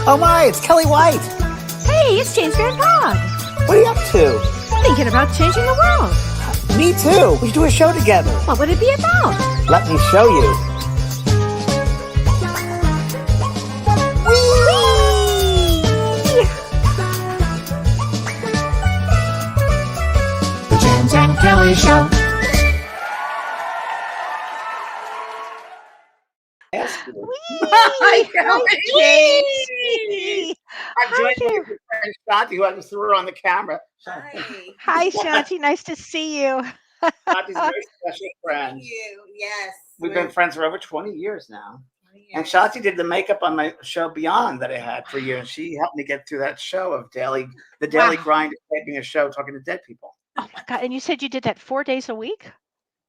Oh my, it's Kellee White. Hey, it's James Van Prague. What are you up to? Thinking about changing the world. Me too. We should do a show together. What would it be about? Let me show you. The James and Kellee Show. Hi, Kellee. I'm joined by my friend Shanti, who I just threw her on the camera. Hi, Shanti. Nice to see you. Shanti's a very special friend. Thank you. Yes. We've been friends for over 20 years now. And Shanti did the makeup on my show Beyond that I had for a year, and she helped me get through that show of the daily grind of taping a show, talking to dead people. Oh my God! And you said you did that 4 days a week?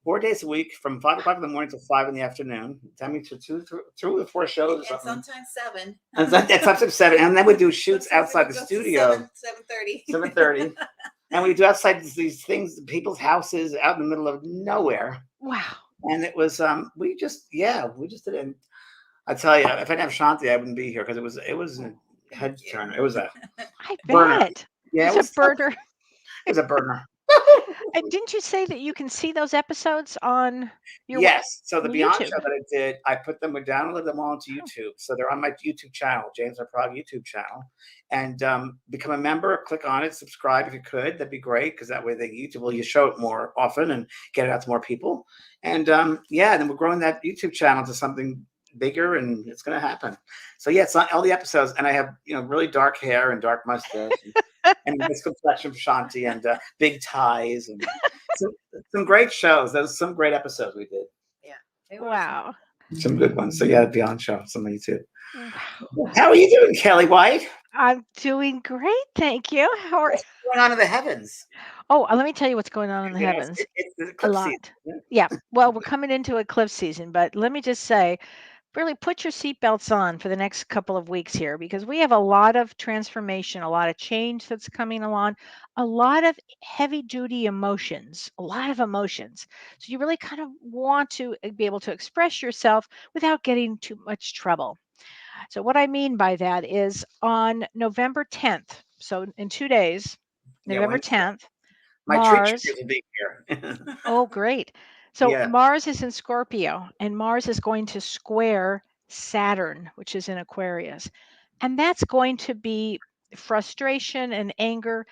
4 days a week, from 5 o'clock in the morning till 5 in the afternoon. Time me to two or four shows. And sometimes 7. And sometimes 7, and then we do shoots outside the studio. 7:30. 7:30, and we do outside these things, people's houses, out in the middle of nowhere. Wow! And it was we just did it. And I tell you, if I didn't have Shanti, I wouldn't be here because it was a head turner. It was a I burner. bet. Yeah, it was a burner. It was a burner. And didn't you say that you can see those episodes on your Yes. So the Beyond YouTube show that I did, I downloaded them all into YouTube. So they're on my YouTube channel, James R. Prague YouTube channel. And become a member, click on it, subscribe if you could. That'd be great, because that way YouTube will show it more often and get it out to more people. And then we're growing that YouTube channel to something bigger, and it's going to happen. So it's on all the episodes, and I have really dark hair and dark mustache. And this complexion of Shanti, and big ties, and some great shows. Those some great episodes we did. Yeah. Wow. Some good ones. So the Beyond show, some on YouTube. Wow. How are you doing, Kellee White? I'm doing great, thank you. How are What's going on in the heavens? Oh, let me tell you what's going on in the heavens. It's the A eclipse lot. season. Yeah. Well, we're coming into eclipse season, but let me just say, really put your seatbelts on for the next couple of weeks here, because we have a lot of transformation, a lot of change that's coming along, a lot of heavy duty emotions, a lot of emotions. So you really kind of want to be able to express yourself without getting too much trouble. So what I mean by that is on November 10th, so in 2 days, November Wednesday. 10th, My treat Mars. will be here. Oh, great. So Yeah. Mars is in Scorpio, and Mars is going to square Saturn, which is in Aquarius. And that's going to be frustration and anger.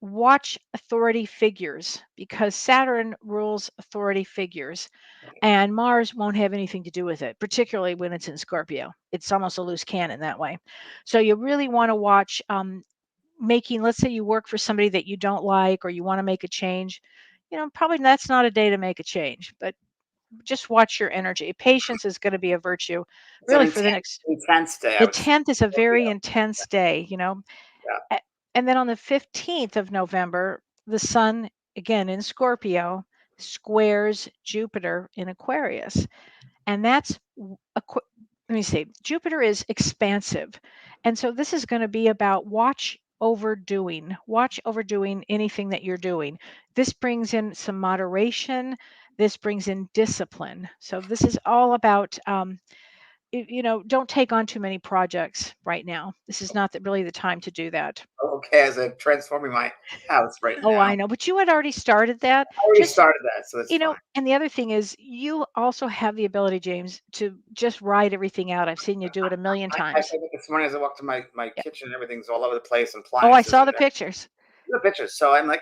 Watch authority figures, because Saturn rules authority figures, and Mars won't have anything to do with it, particularly when it's in Scorpio. It's almost a loose cannon that way. So you really want to watch let's say you work for somebody that you don't like, or you want to make a change. Probably that's not a day to make a change, but just watch your energy. Patience is going to be a virtue, really, for the next. intense day. The 10th is a very intense day, Yeah. And then on the 15th of November, the sun, again in Scorpio, squares Jupiter in Aquarius. And that's, let me see, Jupiter is expansive. And so this is going to be about watch overdoing anything that you're doing. This brings in some moderation. This brings in discipline. So this is all about, don't take on too many projects right now. This is not really the time to do that. Okay, as I'm transforming my house right now. Oh, I know, but you had already started that. I already started that, so it's fine. And the other thing is, you also have the ability, James, to just write everything out. I've seen you do it a million times. I said this morning as I walked to my kitchen, everything's all over the place, and Oh, I saw the pictures. The pictures. So I'm like,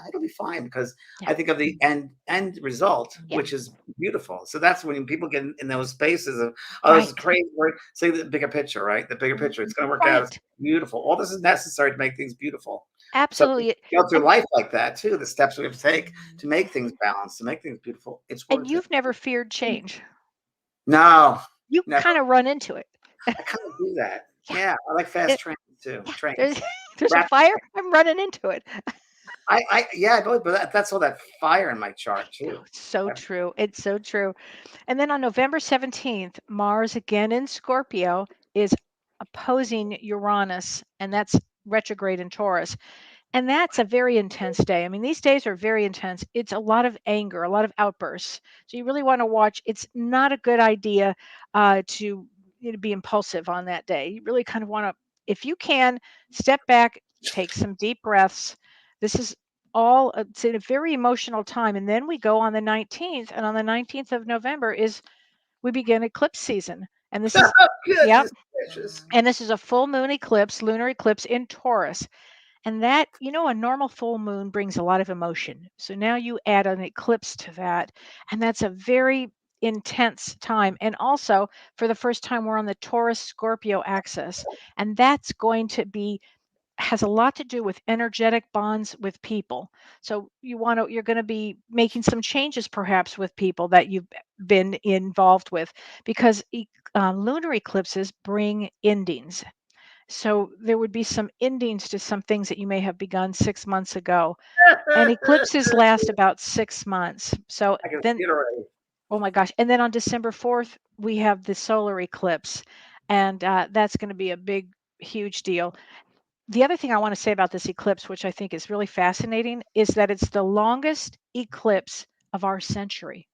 it'll be fine, because I think of the end result, which is beautiful. So that's when people get in those spaces of, this is crazy. Say the bigger picture, right? The bigger picture. It's going to work out. It's beautiful. All this is necessary to make things beautiful. Absolutely. So go through life like that too. The steps we have to take to make things balanced, to make things beautiful. And you've never feared change. No. You kind of run into it. I kind of do that. Yeah, I like fast trains too. Trains. There's a fire. I'm running into it. But that's all that fire in my chart too. So true. It's so true. And then on November 17th, Mars, again in Scorpio, is opposing Uranus, and that's retrograde in Taurus. And that's a very intense day. I mean, these days are very intense. It's a lot of anger, a lot of outbursts. So you really want to watch. It's not a good idea to be impulsive on that day. You really kind of want to if you can, step back, take some deep breaths. This is all it's a very emotional time. And then we go on the 19th, and on the 19th of November is we begin eclipse season. And this is yep. Goodness gracious. And this is a full moon eclipse, lunar eclipse in Taurus. And that, a normal full moon brings a lot of emotion. So now you add an eclipse to that. And that's a very intense time. And also, for the first time, we're on the Taurus Scorpio axis. And that's going to be has a lot to do with energetic bonds with people. So you're going to be making some changes perhaps with people that you've been involved with, because lunar eclipses bring endings. So there would be some endings to some things that you may have begun 6 months ago. And eclipses last about 6 months. So I can then, see it already. oh my gosh. And then on December 4th, we have the solar eclipse. And that's going to be a big, huge deal. The other thing I want to say about this eclipse, which I think is really fascinating, is that it's the longest eclipse of our century,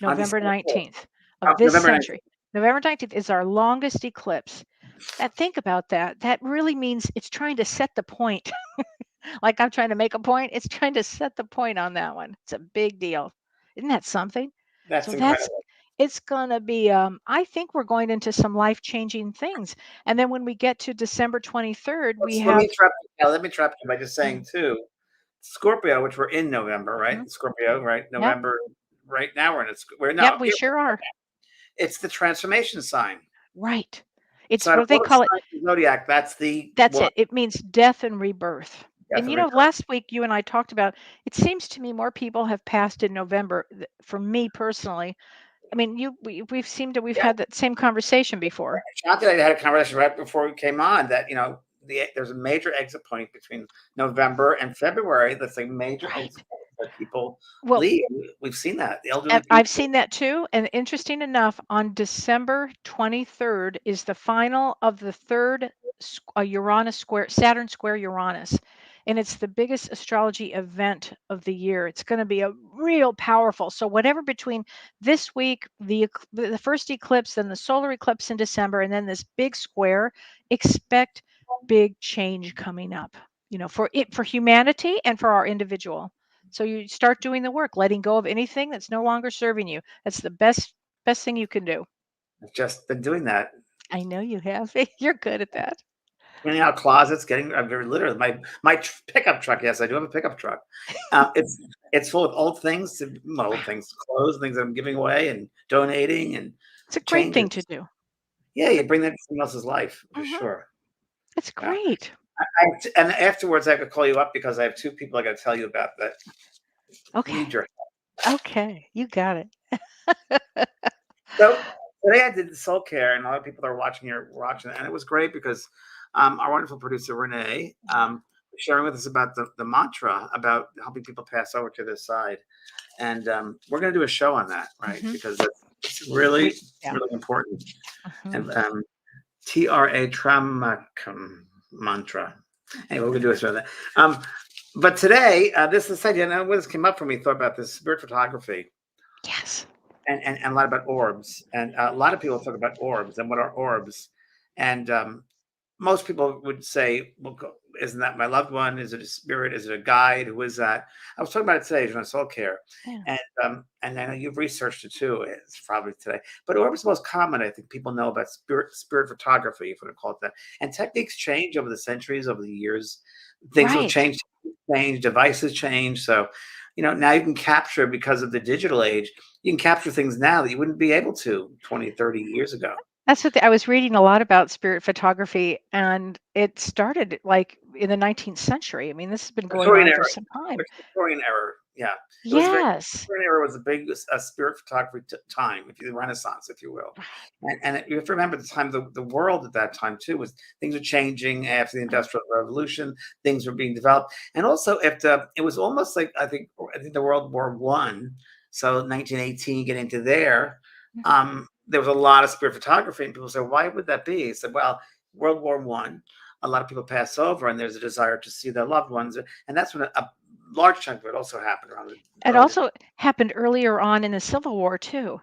On November December 4th. 19th of this November 19th. century. November 19th is our longest eclipse. And think about that. That really means it's trying to set the point. Like I'm trying to make a point, it's trying to set the point on that one. It's a big deal. Isn't that something? That's So incredible. it's going to be I think we're going into some life-changing things. And then when we get to December 23rd, we Let me have interrupt you. Let me interrupt you by just saying Mhm. too, Scorpio, which we're in November, right? Mhm. Scorpio, right? Yep. November. Right now we're in it. We're Yep, no. we sure are. It's the transformation sign. Right. It's So out of what they all the call it. signs of the zodiac, that's the That's one. it. It means death and rebirth. Death And and rebirth. last week you and I talked about, it seems to me more people have passed in November for me personally. I mean, we've Yeah. had that same conversation before. Shanti and I had a conversation right before we came on that there's a major exit point between November and February. That's a major Right. exit point that people Well, leave. We've seen that. The elderly I've people. seen that too. And interesting enough, on December 23rd is the final of the third Saturn square Uranus. And it's the biggest astrology event of the year. It's going to be a real powerful. So whatever between this week, the first eclipse, then the solar eclipse in December, and then this big square, expect big change coming up, for humanity and for our individual. So you start doing the work, letting go of anything that's no longer serving you. That's the best thing you can do. I've just been doing that. I know you have. You're good at that. Cleaning out closets, I'm very literally my pickup truck. Yes, I do have a pickup truck. It's full of old things, clothes, things that I'm giving away and donating and It's a great thing to changes. do. Yeah, you bring that to someone else's life for Mhm. sure. It's Yeah. great. And afterwards, I could call you up because I have two people I got to tell you about that need Okay. your. Okay. You got it. So today I did the soul care, and a lot of people that are watching it, and it was great because our wonderful producer Renee was sharing with us about the mantra about helping people pass over to this side, and we're going to do a show on that, right? Mhm. Because it's really Yeah. really important. Mhm. And TRA trauma mantra. Anyway, we're going to do a show on that. But today, this is idea, and what this came up for me, thought about this spirit photography. Yes. And a lot about orbs, and a lot of people talk about orbs and what are orbs, and most people would say, "Well, isn't that my loved one? Is it a spirit? Is it a guide? Who is that?" I was talking about it today during soul care, Yeah. and I know you've researched it too. It's probably today, but orbs is the most common. I think people know about spirit photography, if we want to call it that. And techniques change over the centuries, over the years. Things will Right. change, devices change. So, now you can capture, because of the digital age, you can capture things now that you wouldn't be able to 20, 30 years ago. That's what I was reading a lot about spirit photography, and it started like in the 19th century. I mean, this has been going Victorian on for era. some time. Victorian era. Yeah. It was very Yes. Victorian era was a big spirit photography time, if you the Renaissance, if you will. And you have to remember the time, the world at that time too was things were changing after the Industrial Revolution. Things were being developed, and also after it was almost like I think the World War One. So 1918, get into there. There was a lot of spirit photography, and people said, "Why would that be?" I said, "Well, World War One, a lot of people pass over, and there's a desire to see their loved ones, and that's when a large chunk of it also happened around the It early also happened earlier on in the Civil War too.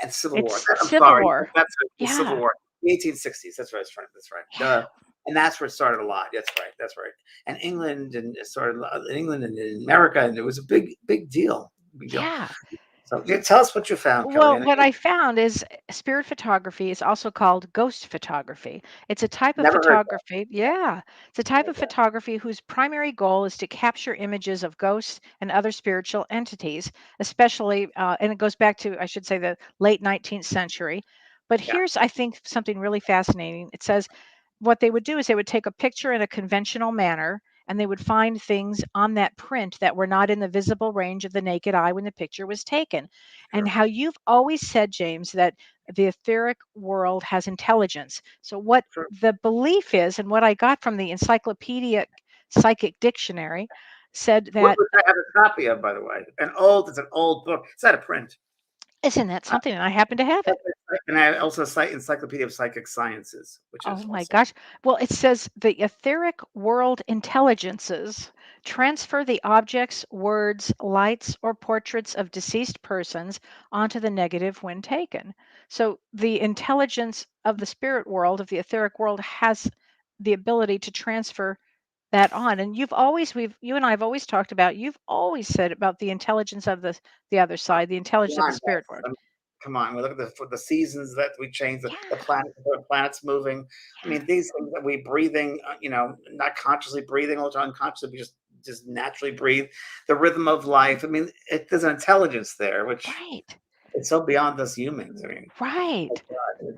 and Civil War. It's I'm Civil sorry, War. that's the Civil Yeah. War, the 1860s. That's right. That's right. Yeah. And that's where it started a lot. That's right. That's right. And England, and it started in England and in America, and it was a big deal. Big deal. Yeah. So yeah, tell us what you found, Kellee. Well, what I found is spirit photography is also called ghost photography. It's a type of Never heard that. photography. Yeah. It's a type of photography whose primary goal is to capture images of ghosts and other spiritual entities, especially, and it goes back to, I should say, the late 19th century. But Yeah, here's, I think, something really fascinating. It says what they would do is they would take a picture in a conventional manner and they would find things on that print that were not in the visible range of the naked eye when the picture was taken. And sure, how you've always said, James, that the etheric world has intelligence. So, what sure. the belief is, and what I got from the Encyclopedia Psychic Dictionary said that, Which I have a copy of, by the way. It's an old book. It's out of print. isn't that something? And I happen to have it. And I also cite Encyclopedia of Psychic Sciences, which Oh is my also gosh. Well, it says the etheric world intelligences transfer the objects, words, lights, or portraits of deceased persons onto the negative when taken. So the intelligence of the spirit world, of the etheric world, has the ability to transfer that on. And you and I have always talked about, you've always said about the intelligence of the other side, the intelligence of the beyond spirit that. world. Come on, we look at the seasons that we change, the Yeah, planets moving. I yeah, mean, these things that we breathing, not consciously breathing all the time, unconsciously, we just naturally breathe. The rhythm of life. I mean, there's an intelligence there, which right, it's so beyond us humans. I mean, right.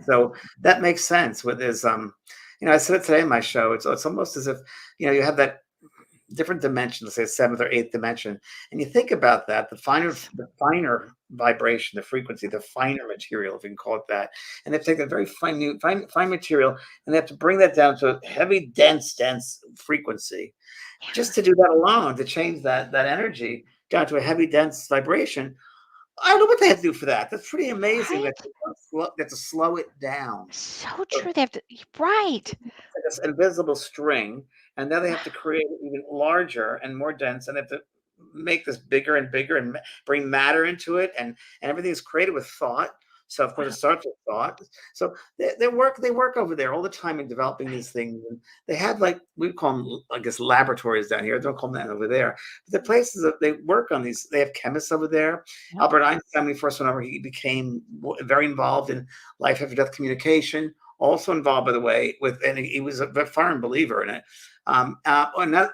so that makes sense with his I said it today in my show. It's almost as if you have that different dimension, let's say seventh or eighth dimension, and you think about that, the finer vibration, the frequency, the finer material, if you can call it that, and they take a very fine material, and they have to bring that down to a heavy, dense frequency. Yeah, Just to do that alone, to change that energy down to a heavy, dense vibration, I don't know what they had to do for that. That's pretty amazing that right. they have to slow it down. So So true. They have to, right. this invisible string, and then they have to Wow. create it even larger and more dense, and they have to make this bigger and bigger and bring matter into it, and everything is created with thought. So of course it Wow. starts with thought. So they work over there all the time in developing these things, and they have, like, we call them, I guess, laboratories down here. Don't call them that over there. But the places that they work on these, they have chemists over there. Yep. Albert Einstein, when he first went over, he became very involved in life after death communication, also involved, by the way, and he was a firm believer in it. And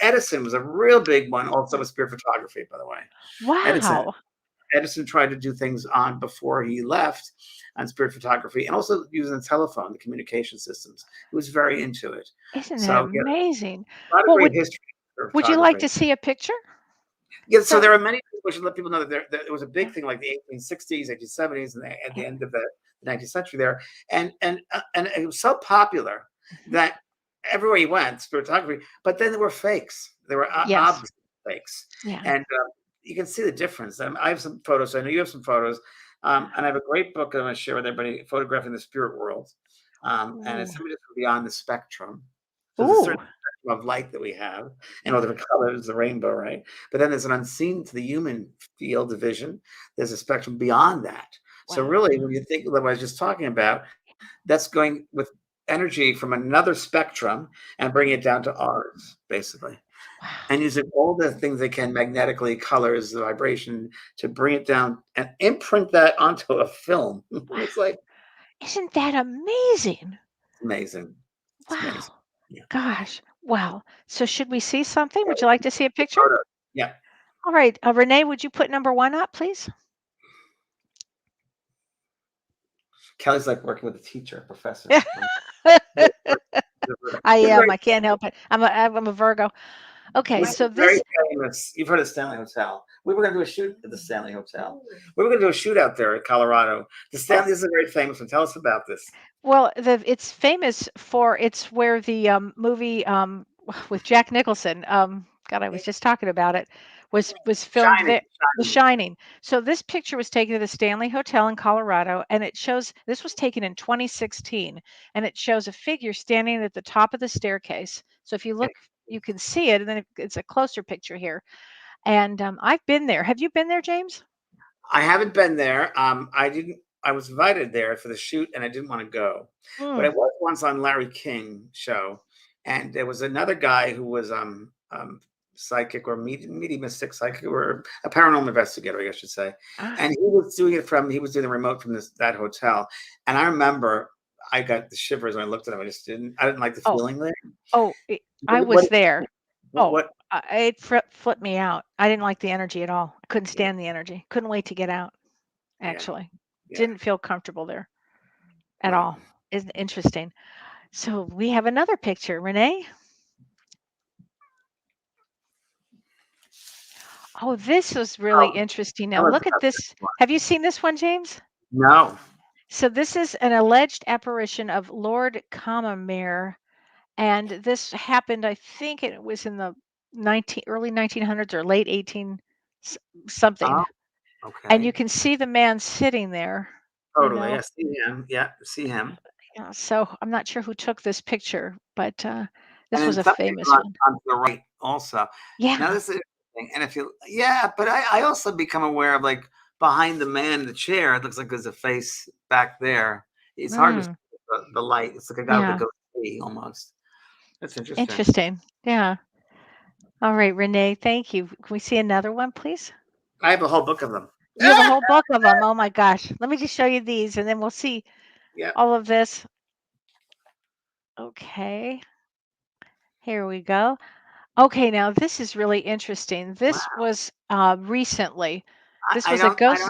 Edison was a real big one, also with spirit photography, by the way. Edison. Wow. Edison tried to do things on before he left on spirit photography, and also using the telephone, the communication systems. He was very into it. Isn't that So yeah, amazing? a lot of Well, great history for would you like photography. to see a picture? Yeah, so So, there are many people. We should let people know that it was a big yeah. thing, like the 1860s, 1870s, and at the end of the 19th century there, and it was so popular Mhm. that everywhere you went, spirit photography. But then there were fakes. There were Yes. obvious fakes, Yeah. and you can see the difference. I have some photos. I know you have some photos, and I have a great book that I'm going to share with everybody, photographing the spirit world, and Ooh. it's images from beyond the spectrum. So there's a Ooh. certain spectrum of light that we have, and all Yeah. different colors, the rainbow, right? But then there's an unseen to the human field of vision. There's a spectrum beyond that. So Wow. really, when you think of what I was just talking about, that's going with energy from another spectrum and bringing it down to ours, basically. And Wow. using all the things they can magnetically, colors, the vibration, to bring it down and imprint that onto a film. It's Wow. like Isn't that amazing? it's amazing. It's amazing. Wow. Yeah. Gosh. Well, so should we see something? Would you like to see a picture? Photo. Yeah. All right. Renee, would you put number one up, please? Kelly's like working with a teacher, a professor. I He's am. very I can't help it. I'm a Virgo. Okay, This so is very this, famous. You've heard of Stanley Hotel. We were going to do a shoot at the Stanley Hotel. We were going to do a shoot out there in Colorado. The oh, Stanley is a very famous one. Tell us about this. well, it's famous for it's where the movie with Jack Nicholson, God, I was just talking about it, was filmed Shining, there. The shining. Shining. So this picture was taken at the Stanley Hotel in Colorado, and it shows this was taken in 2016, and it shows a figure standing at the top of the staircase. So if you look, you can see it, and then it's a closer picture here. And I've been there. Have you been there, James? I haven't been there. I didn't. I was invited there for the shoot, and I didn't want to go. But I Mm. was once on Larry King show, and there was another guy who was psychic or mediumistic psychic or a paranormal investigator, I guess I should say. Ah, And he was doing the remote from that hotel. And I remember I got the shivers when I looked at him. I didn't like the oh, feeling there. I What, was there. Oh, what it flipped me out. I didn't like the energy at all. I couldn't stand the energy. Couldn't wait to get out. yeah, Actually, yeah. didn't feel comfortable there at Well, all. Isn't interesting. So we have another picture, Renee. Oh, this was really oh, interesting. that Now was look at this. Have you seen this one, James? no. So this is an alleged apparition of Lord Combermere, and this happened. I think it was in the early 1900s or late 18 something. Oh, And you okay. can see the man sitting there. You Totally. know, I see him. Yeah, see him. yeah, so I'm not sure who took this picture, but And this was then a some famous people one. on the right also. Now Yeah. this is interesting. And if you, yeah, but I also become aware of like behind the man in the chair, it looks like there's a face back there. It's hard to see Mm, the light. It's like a guy with a yeah. goatee almost. That's interesting. Interesting. Yeah. All right, Renee, thank you. Can we see another one, please? I have a whole book of them. You have a whole book of them. Oh my gosh. Let me just show you these and then we'll see Yeah. all of this. Okay. Here we go. Okay, now this is really interesting. Wow. This was recently. This I was a don't ghost.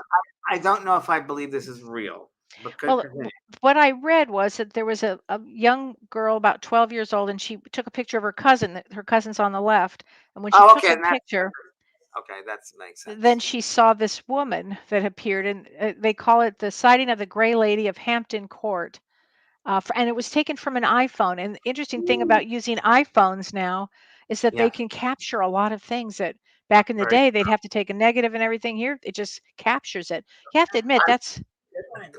I don't know if I believe this is real, but Well, continue. what I read was that there was a young girl about 12 years old and she took a picture of her cousin. Her cousin's on the left. And when she Oh, took okay. the And that picture, okay, that makes then sense. she saw this woman that appeared, and they call it the sighting of the Gray Lady of Hampton Court. And it was taken from an iPhone. And the interesting thing Ooh, about using iPhones now is that they yeah, can capture a lot of things that back in the very. day they'd have to take a negative and everything. Here, it just captures it. You have to admit that's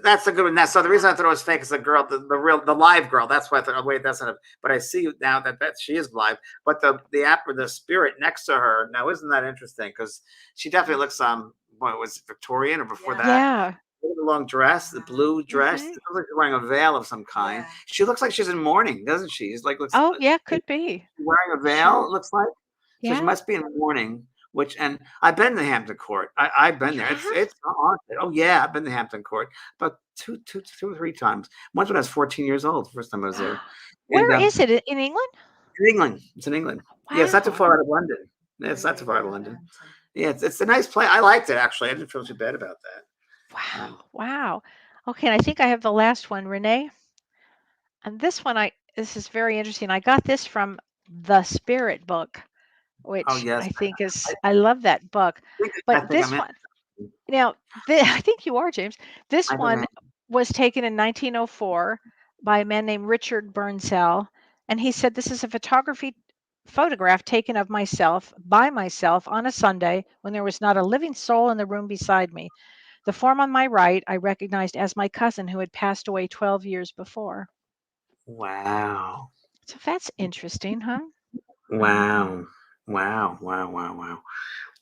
That's a good one. So the reason I thought it was fake is the girl, the live girl. That's why I thought, oh wait, that's not. But I see now that she is live. But the spirit next to her. Now, isn't that interesting? Because she definitely looks what was it, Victorian or before Yeah. that? yeah. The long dress, the blue dress. Hmm. It looks like she's wearing a veil of some kind. Yeah. She looks like she's in mourning, doesn't she? She's like looks Oh yeah, she's could be. wearing a veil. Sure. It looks like. So she Yeah. must be in mourning. Which and I've been to Hampton Court. I've been You there. have? It's haunted. Oh yeah, I've been to Hampton Court, but two or three times. Once when I was 14 years old, the first time I was there, and Where is it in England? in England. It's in England. Yeah, it's not too Wow. far out of London. Yeah, it's not too far out of London. Yeah, it's a nice place. I liked it actually. I didn't feel too bad about that. Wow. Wow. Okay, and I think I have the last one, Renee. And this is very interesting. I got this from the Spirit book, Oh which yes, I think I, I love that book. I But think I'm this in. one, now, I think you are, James. This I think one was taken in 1904 by a man named Richard Burnsell, and he said this is a photograph taken of myself by myself on a Sunday when there was not a living soul in the room beside me. The form on my right I recognized as my cousin who had passed away 12 years before. Wow. So that's interesting, huh? Wow. Wow. Wow. Wow. Wow.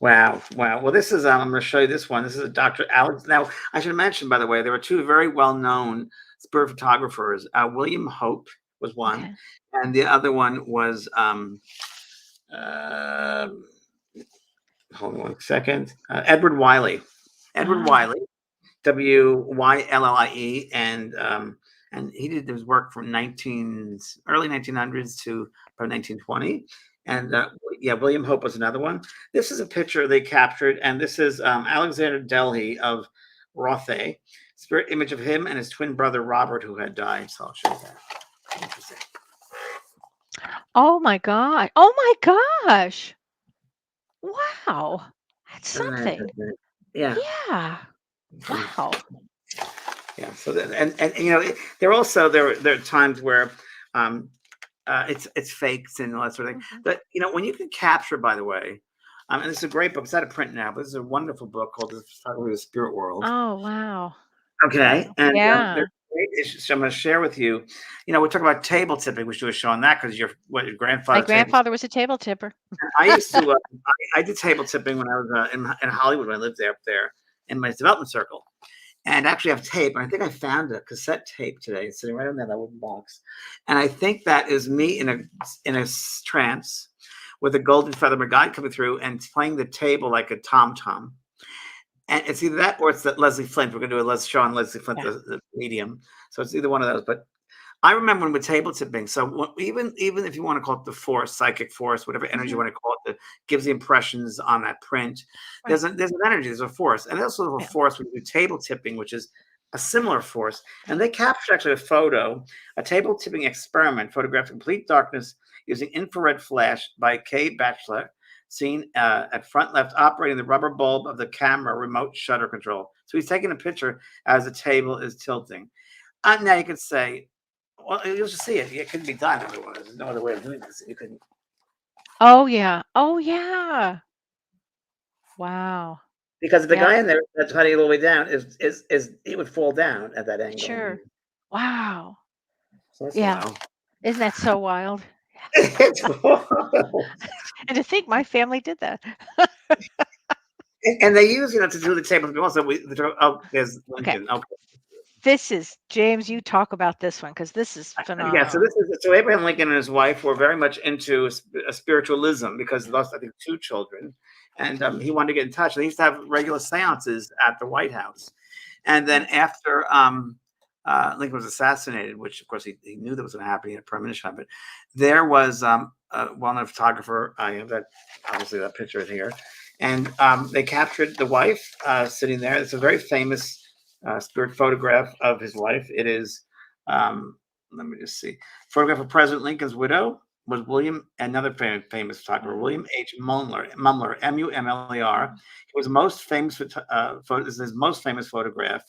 Wow. Wow. Well, this is, I'm going to show you this one. This is a Dr. Alex. Now, I should mention, by the way, there were two very well known spirit photographers. William Hope was one, Okay. and the other one was, uh, hold on one second, Edward Wiley. Edward Ah, Wiley, Wyllie, and he did his work from early 1900s to about 1920. And yeah, William Hope was another one. This is a picture they captured, and this is Alexander Delhi of Rothay, spirit image of him and his twin brother Robert, who had died. So I'll show you that. Interesting. oh my God. Oh my gosh. Wow. That's Isn't that something. interesting? Yeah. Yeah. Wow. Yeah. So and you know, there also there are times where it's fakes and all that sort of thing. Mhm. But you know, when you can capture, by the way, and this is a great book. It's out of print now, but this is a wonderful book called The Spirit World. Oh, wow. Okay, Wow. and Yeah. there's great issues. So I'm going to share with you. You know, we talk about table tipping. We should do a show on that because your My grandfather table. grandfather was a table tipper. I used to. I did table tipping when I was in Hollywood when I lived there up there in my development circle. and actually have tape. And I think I found a cassette tape today. It's sitting right in that wooden box. And I think that is me in a trance with a golden feather guide coming through and playing the table like a tom-tom. And it's either that or it's that Leslie Flint. We're going to do a show on Leslie Flint, Yeah. the medium. So it's either one of those. But I remember when with table tipping. So even if you want to call it the force, psychic force, whatever energy you want to call it, that gives the impressions on that print. Right. There's an energy, there's a force, and there's also a force when you do table tipping, which is a similar force. And they captured actually a table tipping experiment, photographed complete darkness using infrared flash by Kay Batchelor, seen at front left, operating the rubber bulb of the camera remote shutter control. So he's taking a picture as the table is tilting. And now you could say, well, you'll just see it. It couldn't be done otherwise. There's no other way of doing this. You couldn't. Oh yeah. Oh yeah. Wow. Because if the Yeah. guy in there that's cutting all the way down is it would fall down at that angle. Sure. Wow. So that's Yeah. wild. Isn't that so wild? It's wild. And to think my family did that. And they use, to do the tables. Also, there's Okay. Lincoln. Okay. This is James. You talk about this one because this is phenomenal. Yeah, so Abraham Lincoln and his wife were very much into spiritualism because he lost, I think, 2 children, and he wanted to get in touch. And they used to have regular seances at the White House. And then after Lincoln was assassinated, which of course he knew that was going to happen, he had a premonition of it. There was a well-known photographer. I have that, obviously, that picture is here, and they captured the wife sitting there. It's a very famous spirit photograph of his wife. It is, let me just see, photograph of President Lincoln's widow was another famous photographer, William H. Mumler, Mumler. He was most famous this is his most famous photograph.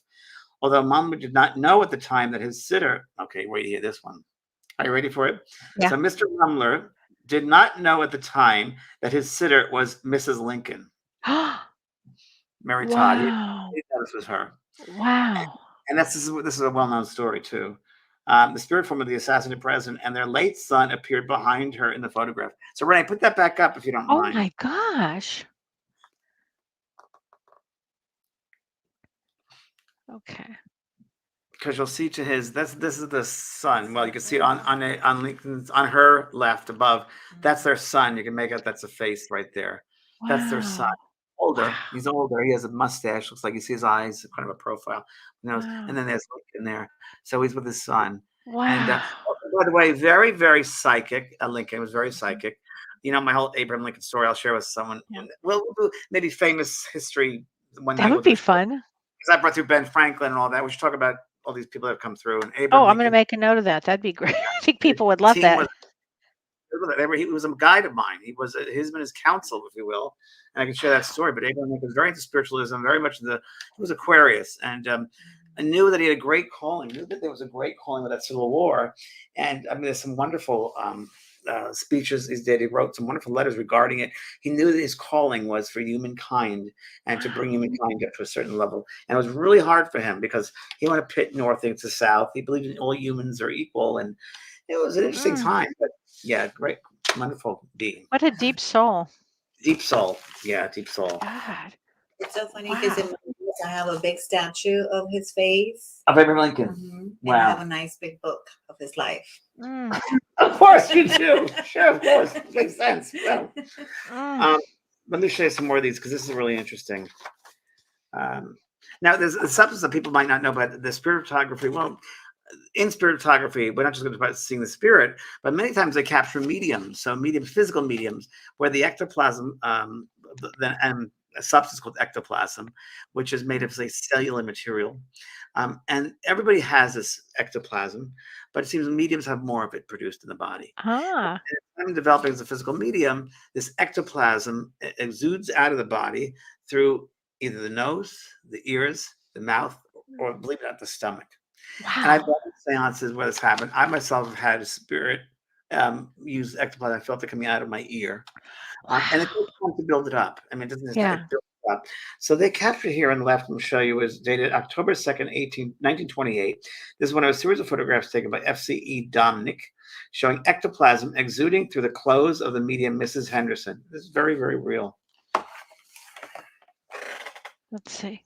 Although Mumler did not know at the time that his sitter. Okay, wait to hear this one. Are you ready for it? Yeah. So Mr. Mumler did not know at the time that his sitter was Mrs. Lincoln, Mary Todd. He Wow. thought this was her. Wow. And this is a well-known story too. The spirit form of the assassinated president and their late son appeared behind her in the photograph. So Renee, put that back up if you don't Oh mind. my gosh. Okay. Because you'll see to his this is the son. Well, you can see it on Lincoln's, on her left above. That's their son. You can make out that's a face right there. That's their son. Wow. Older. Wow. He's older. He has a mustache. Looks like you see his eyes, kind of a profile. Nose. Wow. And then there's Lincoln there. So he's with his son. And Wow. by the way, very, very psychic. Lincoln was very psychic. My whole Abraham Lincoln story I'll share with someone. Yeah. We'll do maybe famous history one night. That would be fun. Because I brought through Ben Franklin and all that. We should talk about all these people that have come through. And Abraham Oh, I'm Lincoln, going to make a note of that. That'd be great. I think people would love that. He was a guide of mine. He was his counsel, if you will. And I can share that story. But Abraham Lincoln was very into spiritualism, very much he was Aquarius. And I knew that he had a great calling. I knew that there was a great calling with that Civil War. And I mean, there's some wonderful speeches he did. He wrote some wonderful letters regarding it. He knew that his calling was for humankind and to bring humankind up to a certain level. And it was really hard for him because he wanted to pit North into South. He believed in all humans are equal. And it was an interesting time. But yeah, great, wonderful being. What a deep soul. Deep soul. Yeah, deep soul. God. It's so funny because in my house I have a big statue of his face. Of Abraham Lincoln. And Wow. I have a nice big book of his life. Of course you do. Sure, of course. Makes sense. Well, let me show you some more of these because this is really interesting. Now, there's a substance that people might not know about the spirit photography. Well, in spirit photography, we're not just going to talk about seeing the spirit, but many times they capture mediums. So physical mediums, where the ectoplasm, and a substance called ectoplasm, which is made of, say, cellular material. And everybody has this ectoplasm, but it seems mediums have more of it produced in the body. Ah. And developing as a physical medium, this ectoplasm exudes out of the body through either the nose, the ears, the mouth, or believe it or not, the stomach. Wow. And I've done seances where this happened. I myself have had a spirit use ectoplasm. I felt it coming out of my ear. And it takes time to build it up. I mean, it doesn't just build it up. So they captured here on the left, I'll show you, is dated October 2nd, 1928. This is one of a series of photographs taken by FCE Dominic showing ectoplasm exuding through the clothes of the medium Mrs. Henderson. This is very, very real. Let's see.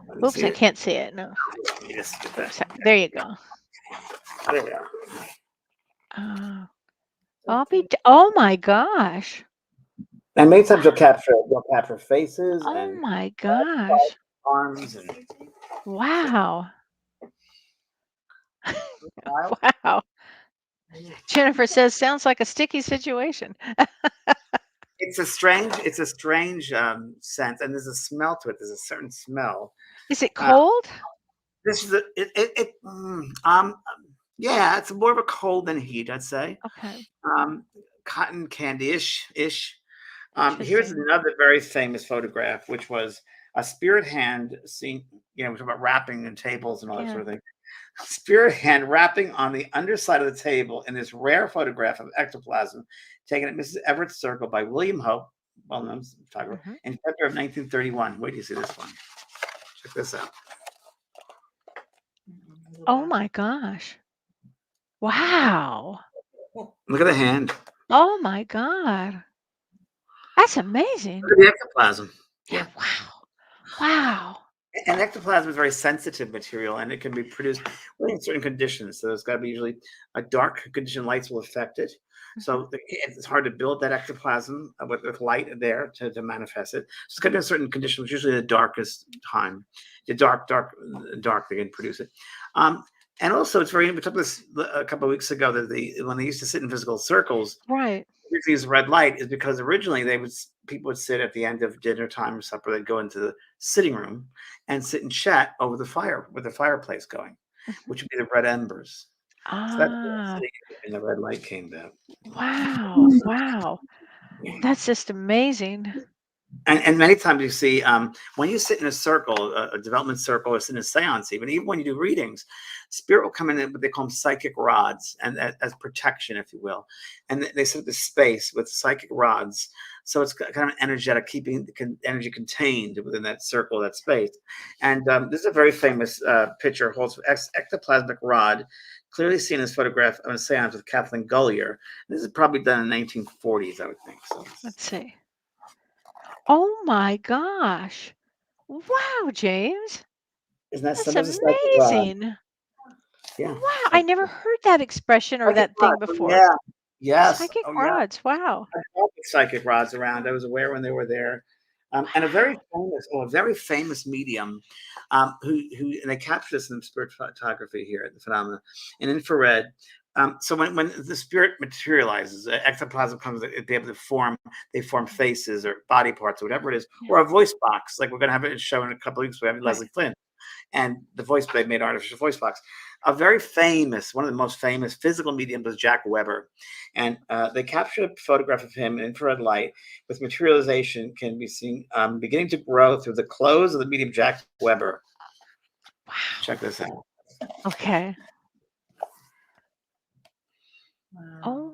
Let me Oops, see I it. can't see it. No. Let me just get that. There you go. There we are. Oh my gosh. And many times you'll capture faces Oh and my gosh. arms and Wow. wild. Wow. Jennifer says, sounds like a sticky situation. It's a strange sense, and there's a smell to it. There's a certain smell. Is it Uh, cold? this is yeah, it's more of a cold than heat, I'd say. Okay. Cotton candy-ish. Here's Interesting. another very famous photograph, which was a spirit hand seen. We're talking about wrapping and tables and all that Yeah. sort of thing. Spirit hand wrapping on the underside of the table in this rare photograph of ectoplasm taken at Mrs. Everett's Circle by William Hope, well-known photographer, Mhm. in February of 1931. Wait till you see this one. Check this out. Oh my gosh. Wow. Look at the hand. Oh my God. That's amazing. Look at the ectoplasm. Yeah. Wow. Wow. And ectoplasm is a very sensitive material, and it can be produced in certain conditions. So it's got to be usually a dark condition. Lights will affect it. So it's hard to build that ectoplasm with light there to manifest it. So it's got to be in certain conditions, which usually the darkest time. The dark, they can produce it. And also, it's very. We talked this a couple of weeks ago that when they used to sit in physical circles, Right. use red light is because originally people would sit at the end of dinner time or supper. They'd go into the sitting room and sit and chat over the fire with the fireplace going, which would be the red embers. So that's where Ah, sitting in the red light came down. wow. Wow. That's just amazing. And many times you see when you sit in a circle, a development circle, or sit in a seance, even when you do readings, spirit will come in what they call them psychic rods, and as protection, if you will. And they set up this space with psychic rods, so it's kind of energetic, keeping energy contained within that circle, that space. And this is a very famous picture, holds ectoplasmic rod, clearly seen in this photograph of a seance with Kathleen Gullier. This is probably done in the 1940s, I would think. So Let's see. Oh my gosh. Wow, James. isn't that That's sometimes a psychic rod? amazing. Yeah. Wow. I never heard that expression or Psychic that rods. thing Oh, before. yeah. Yes. Psychic Oh, yeah. rods. Wow. I love the psychic rods around. I was aware when they were there. And a very famous medium and they capture this in spirit photography here at the phenomena in infrared. So when the spirit materializes, ectoplasm comes, it be able to they form faces or body parts or whatever it is, Yeah. or a voice box. Like we're going to have it show in a couple of weeks. We have Right. Leslie Flynn. And the voice they made artificial voice box. A very famous, one of the most famous physical mediums was Jack Weber, and they captured a photograph of him in infrared light with materialization can be seen beginning to grow through the clothes of the medium Jack Weber. Wow. Check this out. Okay. Wow.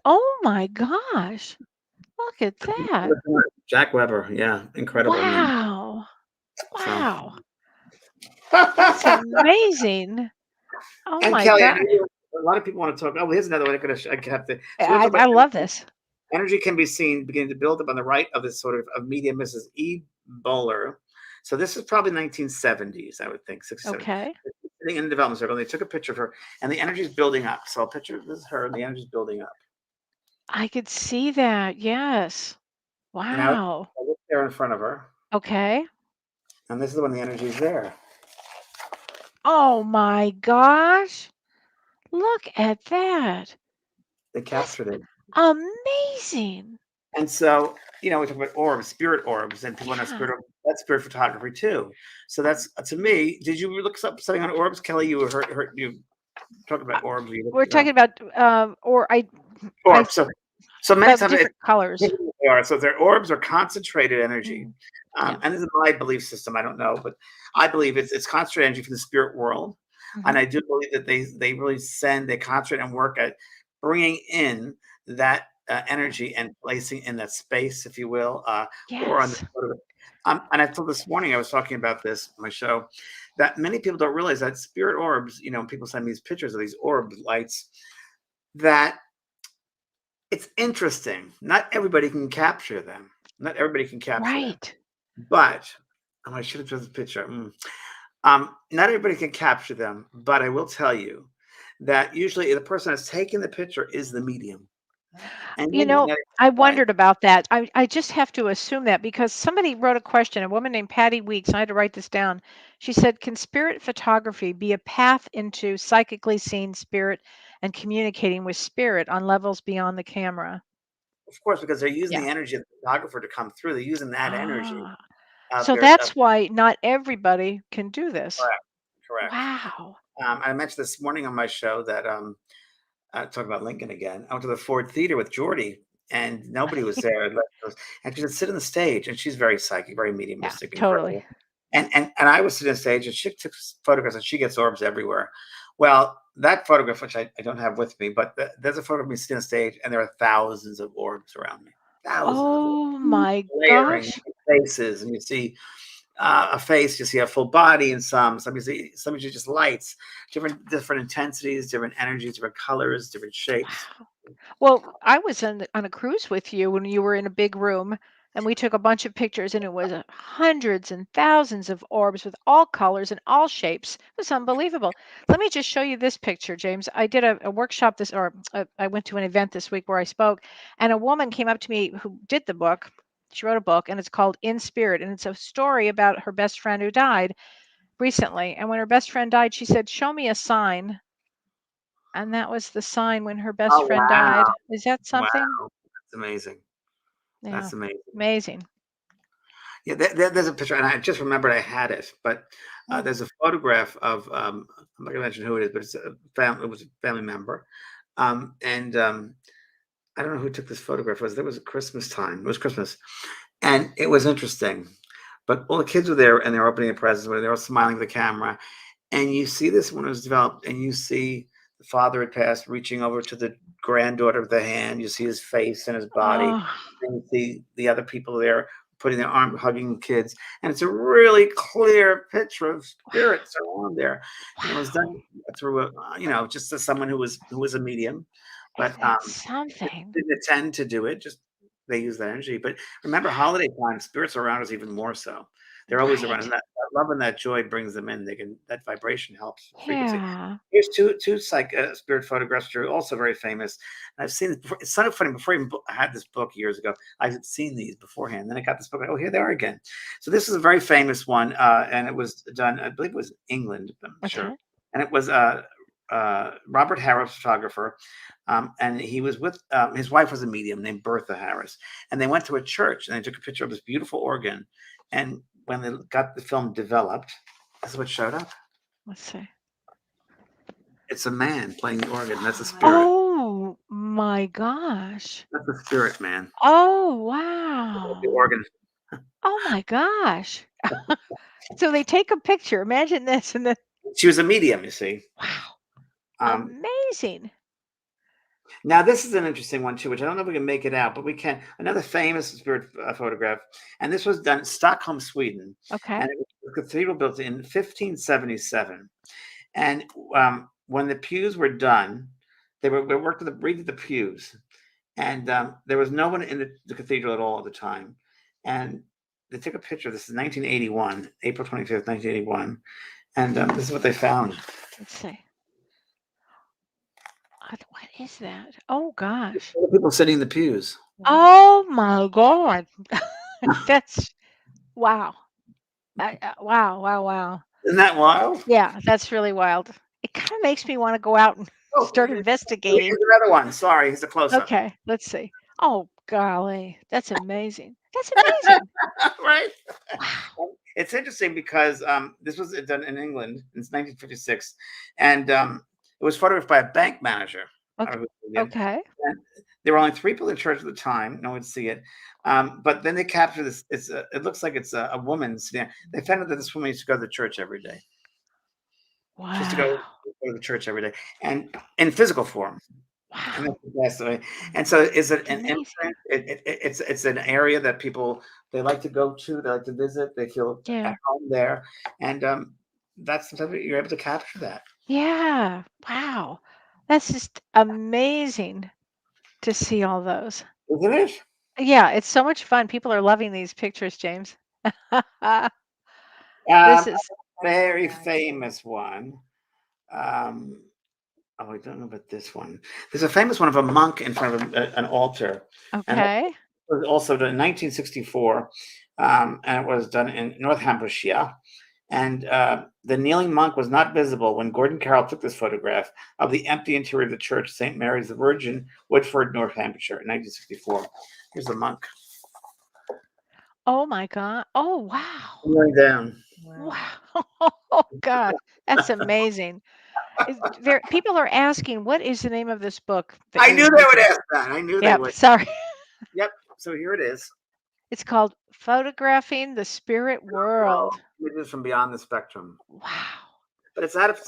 Oh my gosh. Look at that. Jack Weber, yeah, incredible. Wow. So. Wow. That's amazing. Oh And my Kellee, God. a lot of people want to talk. Oh, here's another one. I have to. So we'll I, talk about I love this. energy can be seen beginning to build up on the right of this sort of medium, Mrs. E. Bowler. So this is probably 1970s, I would think, 67. Okay. Sitting in the development circle, and they took a picture of her, and the energy is building up. So a picture this is her, and the energy is building up. I could see that. Yes. Now Wow. I look there in front of her, Okay. and this is when the energy is there. Oh my gosh. Look at that. They That's captured it. amazing. And so, we talk about orbs, spirit orbs, and people know Yeah. that's spirit photography too. So that's to me. Did you look up something on orbs, Kellee? You heard you talk about orbs. You We're looked it up. talking about or I Orbs. So many about times different colors. they are. So their orbs are concentrated energy. Yeah. And this is my belief system. I don't know, but I believe it's concentrated energy from the spirit world. Mhm. And I do believe that they really they concentrate and work at bringing in that energy and placing in that space, if you will, or on the Yes. and I told this morning I was talking about this on my show that many people don't realize that spirit orbs. People send me these pictures of these orb lights that it's interesting. Not everybody can capture them. Not everybody can capture them, Right. but Oh, I should have chosen the picture. Not everybody can capture them, but I will tell you that usually the person that's taking the picture is the medium, and You maybe know, not I right. wondered about that. I just have to assume that because somebody wrote a question, a woman named Patty Weeks, I had to write this down. She said, "Can spirit photography be a path into psychically seeing spirit and communicating with spirit on levels beyond the camera?" Of course, because they're using Yeah. the energy of the photographer to come through. They're using that energy Ah, of so their that's why not everybody can do this. correct, correct. Wow. I mentioned this morning on my show that talk about Lincoln again. I went to the Ford Theater with Jordy, and nobody was there. And she said, "Sit on the stage," and she's very psychic, very Yeah, mediumistic, totally. incredible. And I was sitting on stage, and she took photographs, and she gets orbs everywhere. Well, that photograph, which I don't have with me, but there's a photo of me sitting on stage, and there are thousands of orbs around me, thousands of Oh orbs, my glaring gosh. faces, and you see a face, you see a full body in some you see some you see just lights, different intensities, different energies, different colors, different shapes. Wow. Well, I was on a cruise with you when you were in a big room, and we took a bunch of pictures, and it was hundreds and thousands of orbs with all colors and all shapes. It was unbelievable. Let me just show you this picture, James. I did a workshop I went to an event this week where I spoke, and a woman came up to me who did the book. She wrote a book, and it's called In Spirit, and it's a story about her best friend who died recently. And when her best friend died, she said, "Show me a sign." And that was the sign when her best Oh friend wow, died. Is that wow, something? that's amazing. Yeah, That's amazing. amazing. Yeah, there's a picture, and I just remembered I had it, but Mm. there's a photograph of I'm not gonna mention who it is, but it's a family. It was a family member, and I don't know who took this photograph. It was Christmas time. It was Christmas, and it was interesting. But all the kids were there, and they were opening the presents. They were all smiling at the camera, and you see this when it was developed, and you see the father had passed, reaching over to the granddaughter with the hand. You see his face and his body. Oh, And you see the other people there putting their arm, hugging the kids, and it's a really clear picture of wow, spirits around there. And it was wow. done through just as someone who was a medium, And but that's something. didn't attend to do it. Just they use that energy. But remember, holiday time, spirits are around us even more so. They're always around, and Right. that love and that joy brings them in. They can that vibration helps frequency. Yeah. Here's two spirit photographs, which are also very famous. And I've seen it before. It's kind of funny. Before I had this book years ago, I had seen these beforehand. Then I got this book. Oh, here they are again. So this is a very famous one, and it was done. I believe it was England. I'm sure, Okay. and it was Robert Harris, photographer, and he was with his wife was a medium named Bertha Harris, and they went to a church and they took a picture of this beautiful organ. And when they got the film developed, this is what showed up. Let's see. It's a man playing the organ. That's a spirit. Oh my gosh. That's a spirit, man. Oh, The wow. organ. Oh my gosh. So they take a picture. Imagine this and then She was a medium, you see. wow. Um, Amazing. Now, this is an interesting one too, which I don't know if we can make it out, but we can. Another famous spirit photograph, and this was done in Stockholm, Sweden, Okay. and it was a cathedral built in 1577. And when the pews were done, they worked with redid the pews, and there was no one in the cathedral at all at the time. And they took a picture. This is 1981, April 25th, 1981, and this is what they found. Let's see. What is that? Oh gosh. People sitting in the pews. Oh my God. That's wow. Wow, wow, wow. Isn't that wild? Yeah, that's really wild. It kind of makes me want to go out and Oh, start here's investigating. another one. Sorry, here's a close up. Okay, let's see. Oh golly, that's amazing. That's amazing. Right? Wow. It's interesting because this was done in England in 1956, and it was photographed by a bank manager. I Okay. don't know who it was again. Okay. And there were only three people in church at the time. No one would see it. But then they captured this. It looks like it's a woman sitting there. They found out that this woman used to go to the church every day. She used to Wow. go to the church every day, and in physical form. And Wow. that's the best way. And so, is it That's an amazing. imprint? It's an area that people they like to go to. They like to visit. They feel Yeah. at home there, and that's sometimes you're able to capture that. Yeah. Wow. That's just amazing to see all those. Isn't it? Yeah, it's so much fun. People are loving these pictures, James. Um, This is very famous one. Um, oh, I don't know about this one. There's a famous one of a monk in front of an altar, and that okay. was also done in 1964, and it was done in North Hampshire. And the kneeling monk was not visible when Gordon Carroll took this photograph of the empty interior of the church, St. Mary's the Virgin, Woodford, North Hampshire, in 1964. Here's the monk Oh my God. Oh wow. kneeling down. Wow. Wow. Oh God. That's amazing. People are asking, what is the name of this book that I you're knew they would using? ask that. I knew they Yep. would. Sorry. Yep. So here it is. It's called Photographing the Spirit World. Images from beyond the spectrum. Wow. But it's out of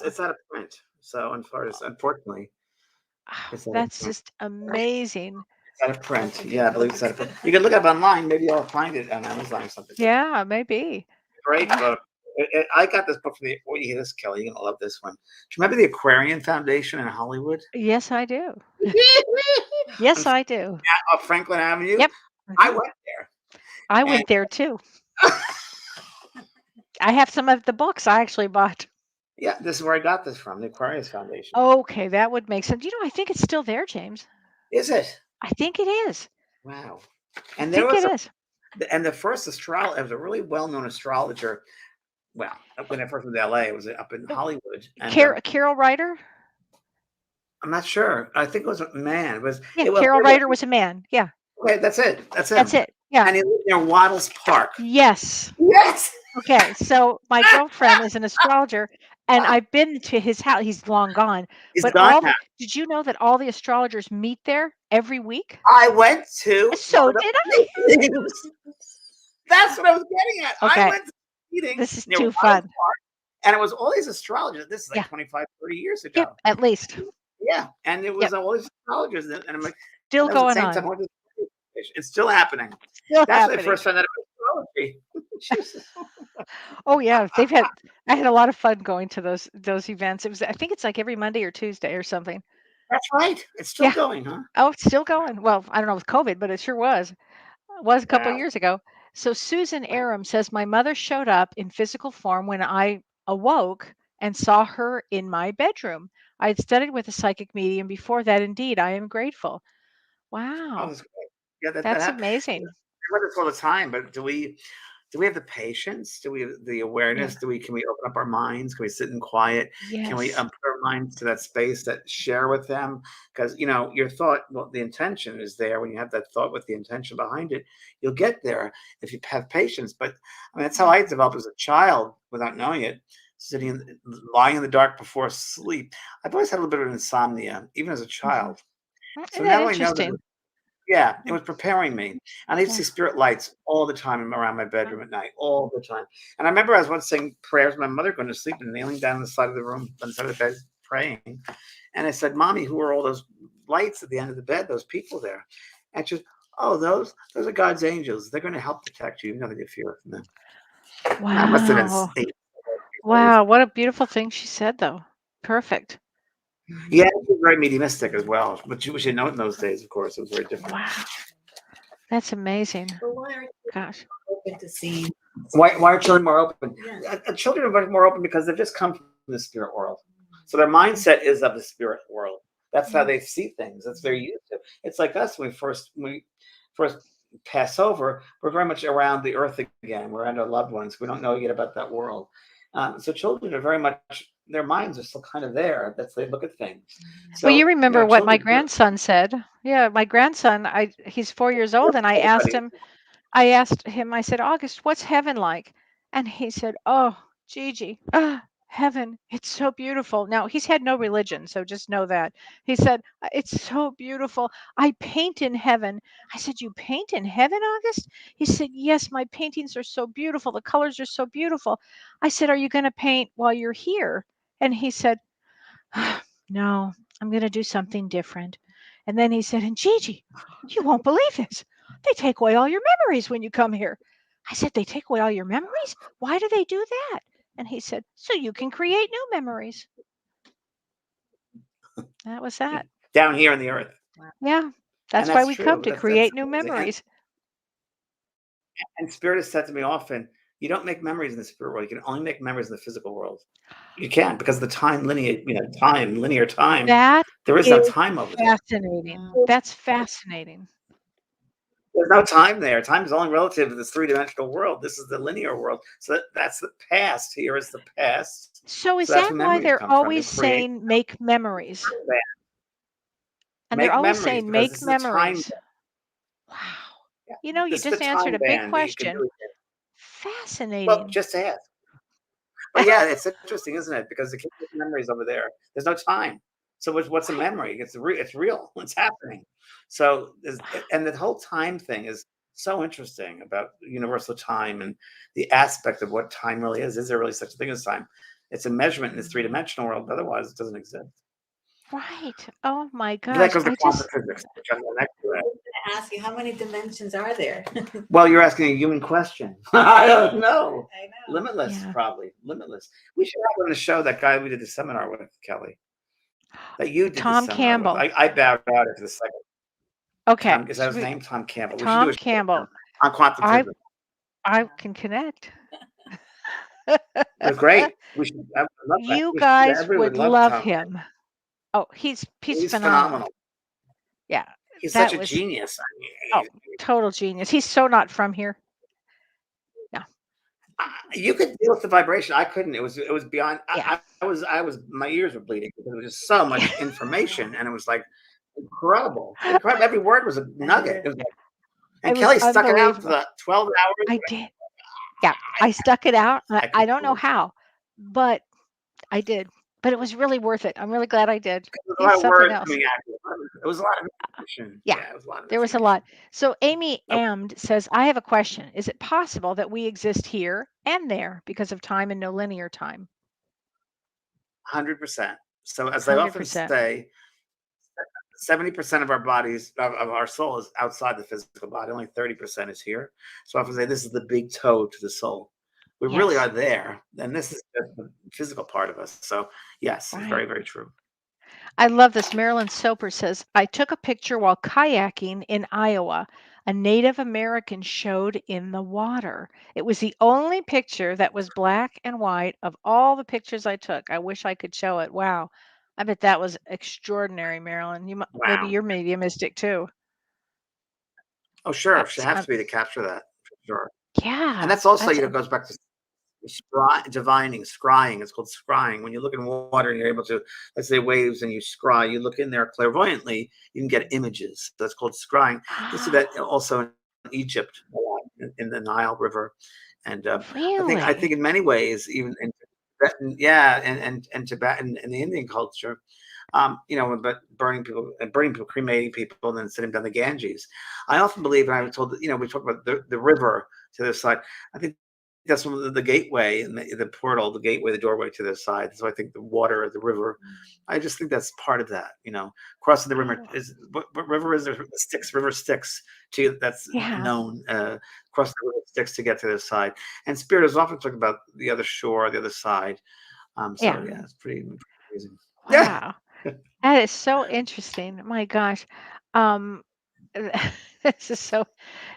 print. So unfortunately, it's out of That's print. just amazing. It's out of print. Yeah, I believe it's out of print. You can look it up online. Maybe you'll find it on Amazon or something. Yeah, maybe. Great Wow. book. I got this book from the. Oh, you hear this, Kelly? You're gonna love this one. Do you remember the Aquarian Foundation in Hollywood? Yes, I do. Yes, On I do. Franklin Avenue. Yep. I Mhm. went there, I and went there too. I have some of the books I actually bought. yeah, this is where I got this from, the Aquarius Foundation. Okay, that would make sense. I think it's still there, James. Is it? I think it is. Wow. I And there think it was is. the first astrologer, it was a really well-known astrologer. Well, when I first moved to LA, it was up in Oh, Hollywood, and Carol Ryder? I'm not sure. I think it was a man. Yeah, It was Carol Ryder was a man. Yeah, okay. That's it. That's that's him. it. Yeah. And he lived near Waddles Park. Yes. Yes. Okay, so my girlfriend is an astrologer, and I've been to his house. He's long gone, He's but gone now. did you know that all the astrologers meet there every week? I went to one So of the did I. meetings. That's what I was getting at. I Okay, went to a meeting this is near too Waddles fun. Park, and it was all these astrologers. This is like Yeah. 25, 30 years Yep, ago. at least. Yeah, and it was Yep, all these astrologers, and I'm like, still and that was the going same time I on. went to it's still happening. Still That's when I happening. first found out about astrology. Jesus. Oh yeah, I had a lot of fun going to those events. I think it's like every Monday or Tuesday or something. That's right. It's still Yeah. going, huh? Oh, it's still going. Well, I don't know with COVID, but it sure was. Was a couple of Wow. years ago. So Susan Aram says my mother showed up in physical form when I awoke and saw her in my bedroom. I had studied with a psychic medium before that. Indeed, I am grateful. Oh, Wow, that's great. Yeah, that that's happens. amazing. I read this all the time, but do we have the patience? Do we have the Yeah. awareness? Can we open up our minds? Can we sit in quiet? Can we Yes. put our minds to that space that share with them? Because your thought, well, the intention is there. When you have that thought with the intention behind it, you'll get there if you have patience. But I mean, that's how Yeah. I developed as a child without knowing it. Lying in the dark before sleep. I've always had a little bit of insomnia, even as a Mhm. child. So Isn't that now I know that interesting? yeah, it Mm, was preparing me. And I used to yeah. see spirit lights all the time around my bedroom at night, all the time. And I remember I was once saying prayers with my mother going to sleep and kneeling down on the side of the room, on the side of the bed, praying. And I said, Mommy, who are all those lights at the end of the bed, those people there? And she said, oh, those are God's angels. They're going to help protect you. You have nothing to fear from them. And I must have been Wow. 8 years old. Wow. What a beautiful thing she said, though. Perfect. Yeah, she was very mediumistic as well. But she didn't know it in those days, of course. It was very different. Wow. That's amazing. But why are you Gosh. open to seeing? Why are children more open? Yeah. Children are much more open because they've just come from the spirit world. So their mindset is of the spirit world. That's how they see things. That's very used to. It's like us when we first pass over. We're very much around the earth again. We're around our loved ones. We don't know yet about that world. So children are very much their minds are still kind of there. That's they look at things. Well, you So remember what my children. grandson said. Yeah, my grandson, he's 4 years old, and Everybody. I asked him, I said, August, what's heaven like? And he said, oh, Gigi, heaven, it's so beautiful. Now, he's had no religion, so just know that. He said, it's so beautiful. I paint in heaven. I said, you paint in heaven, August? He said, yes, my paintings are so beautiful. The colors are so beautiful. I said, are you going to paint while you're here? And he said, no, I'm going to do something different. And then he said, and Gigi, you won't believe this. They take away all your memories when you come here. I said, they take away all your memories? Why do they do that? And he said, so you can create new memories. That was that. Down here in the earth. Yeah, And that's why that's we come true. to That's create new amazing. memories. And spirit has said to me often, You don't make memories in the spirit world. You can only make memories in the physical world. You can't because the time linear, linear time. That There is no is time over there. fascinating. Mm. That's fascinating. There's no time there. Time is only relative to this three-dimensional world. This is the linear world. So that's the past. Here is the past. So is So that's that where why memories they're come from. You always create saying make memories? that. And they're Make always memories saying because make this is a time. memories. Wow. Yeah, You this is the just answered time a big band that you can question. do it in. Well, Fascinating. just ask. But yeah, it's interesting, isn't it? Because the kids make memories over there. There's no time. So what's a Right. memory? It's real. It's happening. So and the whole time thing is so interesting about universal time and the aspect of what time really is. Is there really such a thing as time? It's a measurement in this three-dimensional world. But otherwise, it doesn't exist. Right. Oh my But that gosh. goes to I quantum just physics, which I'm the next to I that. was gonna ask you, how many dimensions are there? Well, you're asking a human question. I don't know. I know. Limitless, yeah. probably limitless. We should have on the show that guy we did the seminar with, Kelly. That you did the Tom seminar with. Campbell. I bowed out after the second. Okay. Tom, is that So his name? Tom Campbell. We should do Tom a show with Campbell. him on quantum I physics. I can connect. It was great. We should. I would love that. You We should do that. guys Everybody would would love love Tom. him. Oh, he's He's phenomenal. phenomenal. Yeah. He's such That a was genius. oh, total genius. He's so not from here. No. You could deal with the vibration. I couldn't. It was beyond. Yeah. I was my ears were bleeding because there was just so much information, and it was like incredible. Incredible. Every word was a nugget. It was like, and It was Kelly stuck it out for unbelievable. the 12 hours. I did. Yeah. I stuck it out. I I couldn't don't do know it. how, but I did. But it was really worth it. I'm really glad I did. There was a He's lot of something words else. coming at you. It was a lot of information. Yeah. Yeah, it was a lot of There was a information. lot. So Amy Oh, Amd says, I have a question. Is it possible that we exist here and there because of time and no linear time? 100%. So as I often 100%. say, 70% of our bodies of our soul is outside the physical body. Only 30% is here. So I often say this is the big toe to the soul. We really Yes. are there, and this is just the physical part of us. So yes, it's Right. very, very true. I love this. Marilyn Soper says, I took a picture while kayaking in Iowa. A Native American showed in the water. It was the only picture that was black and white of all the pictures I took. I wish I could show it. Wow. I bet that was extraordinary, Marilyn. Maybe Wow. you're mediumistic too. Oh, sure. She That's has to be to capture that for sure. And yeah. that's also, That's goes back to divining, scrying. It's called scrying. When you look in water and you're able to, let's say, waves, and you scry, you look in there clairvoyantly, you can get images. That's called scrying. You see that also in Egypt, a lot, in the Nile River, and I think really. in many ways, even in Tibetan, yeah, and Tibetan and the Indian culture, but burning people, cremating people, and then sitting down the Ganges. I often believe, and I was told that, we talk about the river to the side. I think that's one of the gateway and the portal, the gateway, the doorway to the side. So I think the water, the river, I just think that's part of that. Crossing the river Oh, is what river is there? Styx, river Styx to that's yeah. known. Cross the river Styx to get to the side. And spirit is often talking about the other shore, the other side. So Yeah. yeah, it's pretty amazing. Yeah. Wow. That is so interesting. My gosh. Um, this is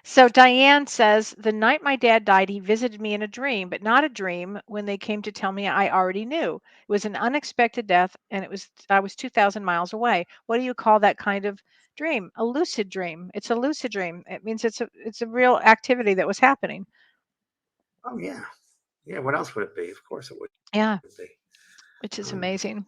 so Diane says, the night my dad died, he visited me in a dream, but not a dream when they came to tell me I already knew. It was an unexpected death and I was 2,000 miles away. What do you call that kind of dream? A lucid dream. It's a lucid dream. It means it's a real activity that was happening. Oh yeah. Yeah. What else would it be? Of course it would Yeah, be. which is Um, amazing.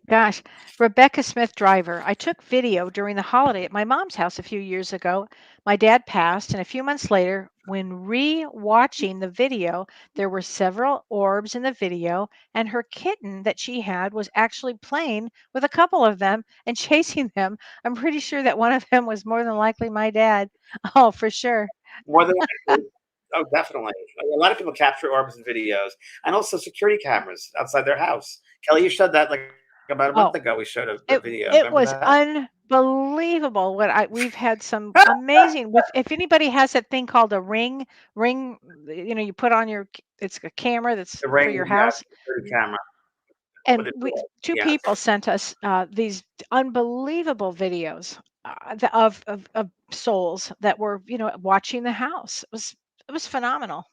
Gosh, Rebecca Smith Driver. I took video during the holiday at my mom's house a few years ago. My dad passed, and a few months later, when re-watching the video, there were several orbs in the video, and her kitten that she had was actually playing with a couple of them and chasing them. I'm pretty sure that one of them was more than likely my dad. Oh, for sure. More than likely. Oh, definitely. A lot of people capture orbs and videos, and also security cameras outside their house. Kelly, you showed that like about a month Oh, ago. We showed the It video. it Remember was that? unbelievable we've had some amazing with if anybody has that thing called a ring, you put on it's a camera that's The for your ring, yes, house. security camera with And the we door. two Yes. people sent us these unbelievable videos of souls that were, watching the house. It was phenomenal.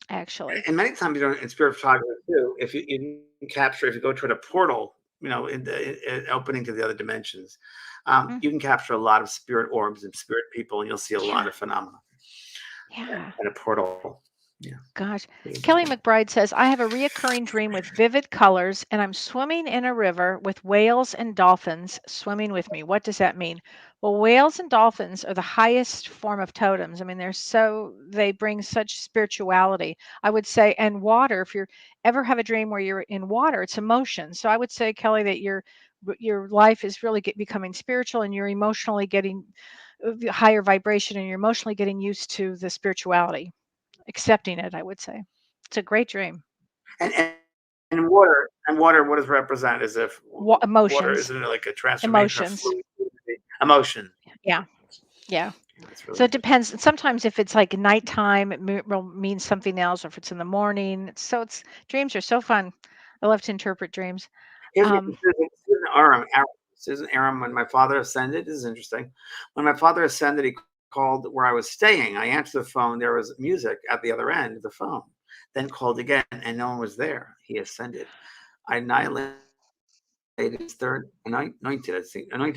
actually. And many times, in spirit photography too, if you can capture, if you go toward a portal, in the opening to the other dimensions, Mm, you can capture a lot of spirit orbs and spirit people, and you'll see a lot yeah, of phenomena yeah. in a portal. Yeah. Gosh. Pretty Kelly interesting. McBride says, I have a reoccurring dream with vivid colors, and I'm swimming in a river with whales and dolphins swimming with me. What does that mean? Well, whales and dolphins are the highest form of totems. I mean, they bring such spirituality, I would say, and water. If you ever have a dream where you're in water, it's emotion. So I would say, Kelly, that your life is really becoming spiritual, and you're emotionally getting higher vibration, and you're emotionally getting used to the spirituality, accepting it, I would say. It's a great dream. And and water, what does it represent? As if water Emotions, isn't it like a transformation of emotions. fluid, emotion. Yeah, yeah. Yeah, that's So really it interesting. depends. Sometimes if it's like nighttime, will mean something else, or if it's in the morning. So it's dreams are so fun. I love to interpret dreams. Here's Um, Susan Aram, when my father ascended, this is interesting. When my father ascended, he called where I was staying. I answered the phone. There was music at the other end of the phone. Then called again, and no one was there. He ascended. I annihilated his third anointed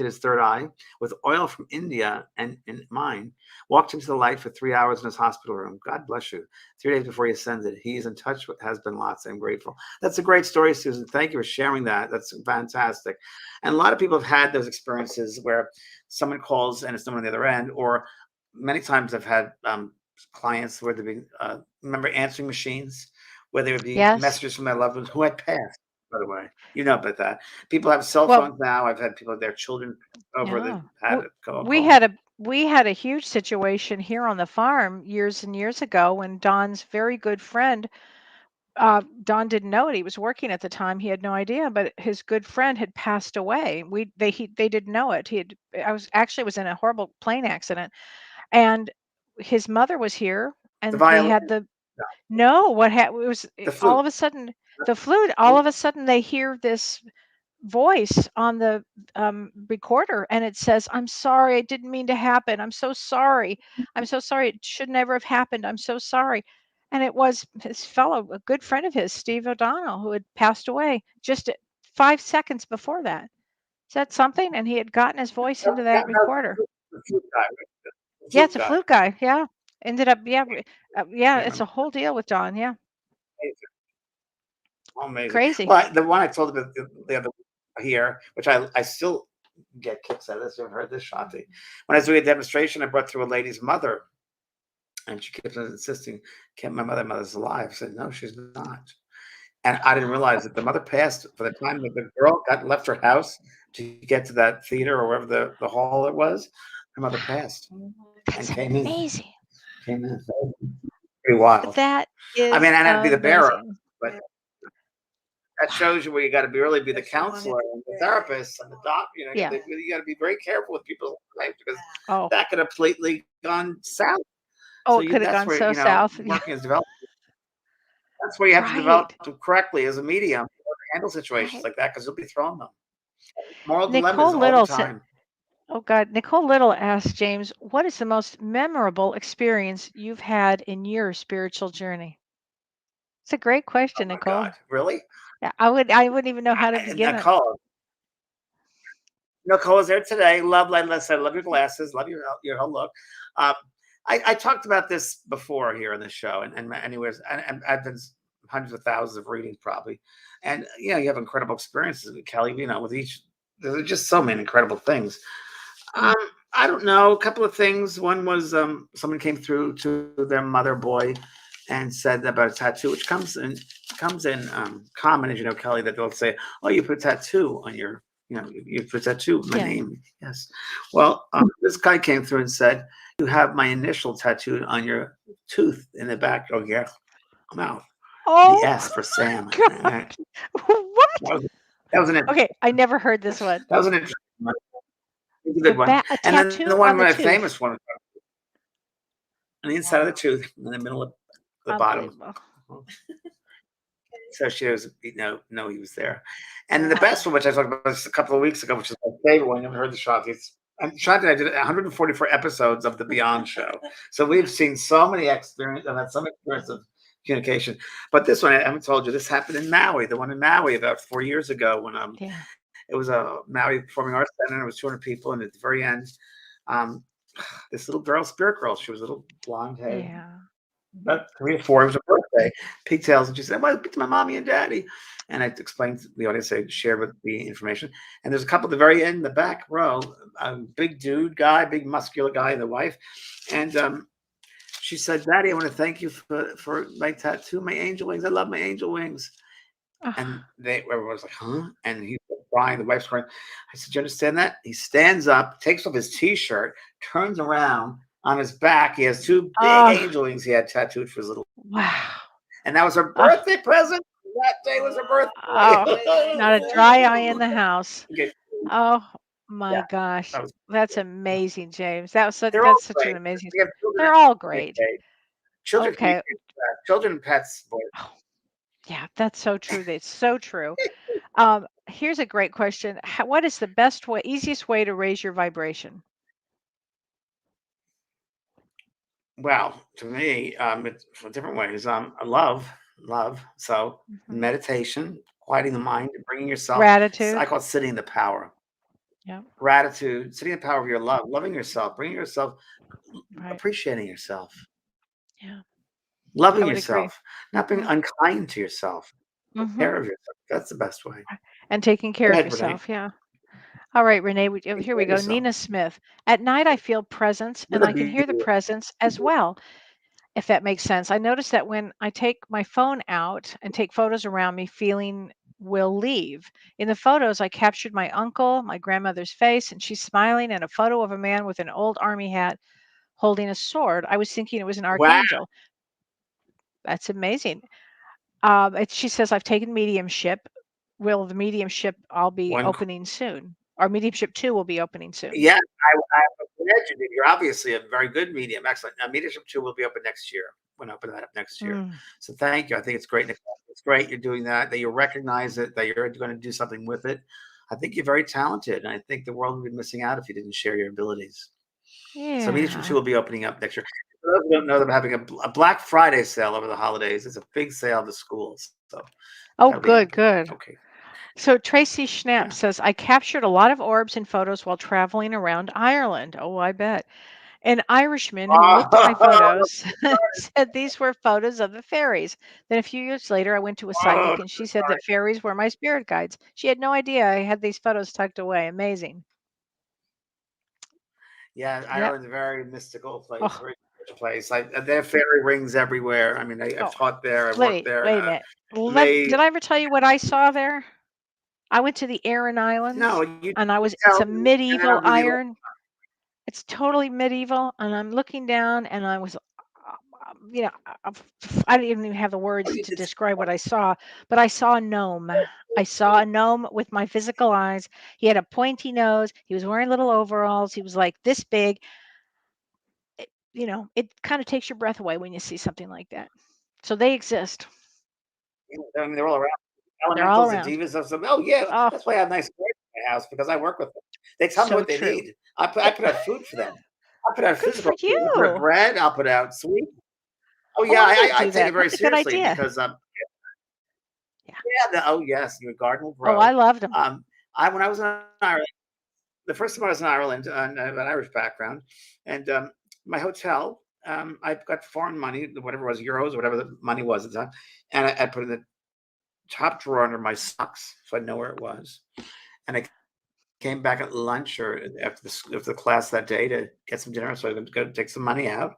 his third eye with oil from India and in mine. Walked him to the light for 3 hours in his hospital room. God bless you. 3 days before he ascended, he's in touch with has been lots. I'm grateful. That's a great story, Susan. Thank you for sharing that. That's fantastic. And a lot of people have had those experiences where someone calls and it's someone on the other end, or many times I've had clients where they be remember answering machines where there would be yes. messages from their loved ones who had passed. By the way, about that. People have cell Well, phones now. I've had people, their children over that yeah. had W- it go We call. had a huge situation here on the farm years and years ago when Don's very good friend, Don didn't know it. He was working at the time. He had no idea, but his good friend had passed away. They didn't know it. It was in a horrible plane accident, and his mother was here, The and they violin, had the no, no. What happened was the all flute. of a sudden the flute. All of a sudden they hear this voice on the recorder, and it says, I'm sorry, it didn't mean to happen, I'm so sorry, I'm so sorry, it should never have happened, I'm so sorry. And it was a good friend of his, Steve O'Donnell, who had passed away just 5 seconds before that. Is that something? And he had gotten his voice No, into that that was recorder. the flute guy, right? The Yeah, flute it's a guy. flute guy. Yeah, ended up, yeah, yeah, Can't it's remember. a whole deal with Don. Yeah, Amazing. crazy. Well, the one I told about the other here, which I still get kicks out of this. You've heard this, Shanti. When I was doing a demonstration, I brought through a lady's mother, and she kept on insisting, "Can't mother's alive?" I said, "No, she's not." And I didn't realize that the mother passed for the time that the girl got left her house to get to that theater or wherever the hall it was. Her mother Wow, passed and that's came in. amazing. Came in. Pretty wild. That I is mean, I had to be the bearer, amazing. but that shows you where you got to be really be the But she wanted counselor and the to- therapist and the doc. Yeah. You got to be very careful with people's life because Oh, that could have completely gone south. oh, So it could have that's gone where so south. Yeah, working is developed. That's where you have to develop right, correctly as a medium to handle situations right. like that because you'll be thrown them. Moral dilemmas Nicole all the Little said, time. oh God, Nicole Little asked James, what is the most memorable experience you've had in your spiritual journey? It's a great Oh question, my God, Nicole. really? Yeah, I wouldn't even know how to And begin it. Nicole is there today. Love, like I said, love your glasses, love your whole look. Um, I talked about this before here on the show, and anyways, and I've done hundreds of thousands of readings probably, and you have incredible experiences with Kelly. With each, there's just so many incredible things. Um, Mm. I don't know, a couple of things. One was someone came through to their mother boy and said about a tattoo, which comes in common, as you know, Kelly, that they'll say, "Oh, you put a tattoo on your, you put a tattoo with my Yeah. name." Yes. Well, this guy came through and said, "You have my initial tattooed on your tooth in the back of your mouth. The Oh S for Sam." God. What? That was, that was an Okay, I never heard this one. that was an interesting one. It was a good one. A And then the tattoo one, on the my tooth. famous one, on the inside of the tooth, in the middle of the bottom. Unbelievable. So she was, know he was there. And then the Wow. best one, which I talked about just a couple of weeks ago, which is my favorite one. You haven't heard the Shanti. And Shanti and I did 144 episodes of the Beyond Show. So we've seen so many experiences. I've had some experience of communication. But this one, I haven't told you, this happened in Maui, the one in Maui about 4 years ago when Yeah. it was a Maui Performing Arts Center, and it was 200 people, and at the very end, um, this little girl, spirit girl, she was a little blonde head, Yeah. about 3 or 4. It was her birthday, pigtails, and she said, "I want to speak to my mommy and daddy." And I explained to the audience, I shared with the information. And there's a couple at the very end, in the back row, a big dude guy, big muscular guy, and the wife. And she said, "Daddy, I want to thank you for my tattoo, my angel wings. I love my angel wings." And everyone was like, "Huh?" And he's crying. The wife's crying. I said, "You understand that?" He stands up, takes off his T-shirt, turns around. On his back, he has 2 big Oh, angel wings he had tattooed for his little, wow. and that was her Oh, birthday present. That day was her birthday. oh, not a dry eye in the house. Okay, Oh my yeah, gosh. that was. That's amazing, James. That was such They're all that's such an great. amazing. We have children They're that all great. communicate. Children Okay. communicate. Children and pets. Boy. Oh, yeah, that's so true. That's so true. Here's a great question. What is the best way, easiest way to raise your vibration? Well, to me, it's for different ways. Love. So Hmm. meditation, quieting the mind, bringing yourself. I Gratitude. call it sitting in the power. Yeah, Gratitude, sitting in the power of your love, loving yourself, bringing yourself, right. appreciating yourself, Yeah, I loving would agree. yourself, not being Hmm. unkind to yourself. Take Hmm. care of yourself. That's the best way. And taking Go care of ahead, Renee. yourself. Yeah. All right, Renee, Take here care we of go. yourself. Nina Smith. At night, I feel presence What and a I can hear the beauty. presence as well, if that makes sense. I notice that when I take my phone out and take photos around me, feeling will leave. In the photos, I captured my uncle, my grandmother's face, and she's smiling, and a photo of a man with an old army hat holding a sword. I was thinking it was an Wow. archangel. That's amazing. She says, I've taken mediumship. Will the mediumship I'll be One. opening soon? Or mediumship 2 will be opening soon. Yeah, I'm glad you did. You're obviously a very good medium. Excellent. Now, Mediumship 2 will be open next year. We're gonna open that up next year. Mm, So thank you. I think it's great, Nicole. It's great you're doing that you recognize it, that you're gonna do something with it. I think you're very talented, and I think the world would be missing out if you didn't share your abilities. So Mediumship 2 yeah. will be opening up next year. For those who don't know, they're having a Black Friday sale over the holidays. It's a big sale of the schools, so Oh, that'll be good, happening. good. Okay. So Tracy Schnapp Yeah. says, I captured a lot of orbs and photos while traveling around Ireland. Oh, I bet. An Irishman who looked at my photos said these were photos of the fairies. Then a few years later, I went to a Oh, psychic and she said that fairies were my spirit guides. She had no idea I had these photos tucked away. Amazing. yeah, Yep. Ireland's a very mystical place, Oh, very spiritual place. There are fairy rings everywhere. I mean, I've oh, taught there, I've worked there, and wait a minute. amazing. Did I ever tell you what I saw there? I went to the Aran No, Islands you and it's tell a me, and then medieval I'll give you. iron. It's totally medieval, and I'm looking down, and I was, you know, I didn't even have the words to It's describe what I saw, but I saw a gnome. I saw a gnome with my physical eyes. He had a pointy nose. He was wearing little overalls. He was like this big. It kind of takes your breath away when you see something like that. So they exist. I mean, they're all around. They're all Elementals, the around. divas of some. Oh yeah, Oh, that's why I have nice birds in my house because I work with them. They tell me so what they true. need. I put out food for them. I put out Good for physical food. I put out you. bread. I'll put out sweet. Oh Oh, yeah, I'm going to I do take it that. very That's a good seriously idea. because Yeah. yeah. Oh yes, your garden will Oh, I grow. loved them. I when I was in Ireland, the first time I was in Ireland, I have an Irish background, and my hotel, I got foreign money, whatever it was, euros, whatever the money was at the time, and I put it in the top drawer under my socks, so I know where it was. And I came back at lunch or after the class that day to get some dinner, so I could go take some money out.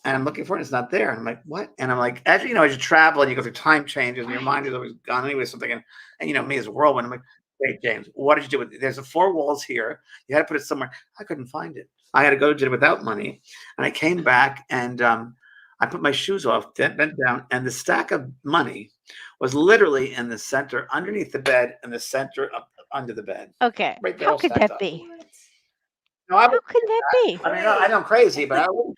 And I'm looking for it, it's not there. And I'm like, what? And I'm like, as you know, as you travel and you go through time changes and your mind Right. is always gone anyway, something. And you know, me as a whirlwind, I'm like, wait, James, what did you do with it? There's a 4 walls here. You had to put it somewhere. I couldn't find it. I had to go to it without money. And I came back and I put my shoes off, bent down, and the stack of money was literally in the center, underneath the bed, in the center of under the bed, Okay. right there, How all could stacked that up. be? What? No, I How wouldn't could do that that. be? I mean, I know I'm crazy, but I wouldn't.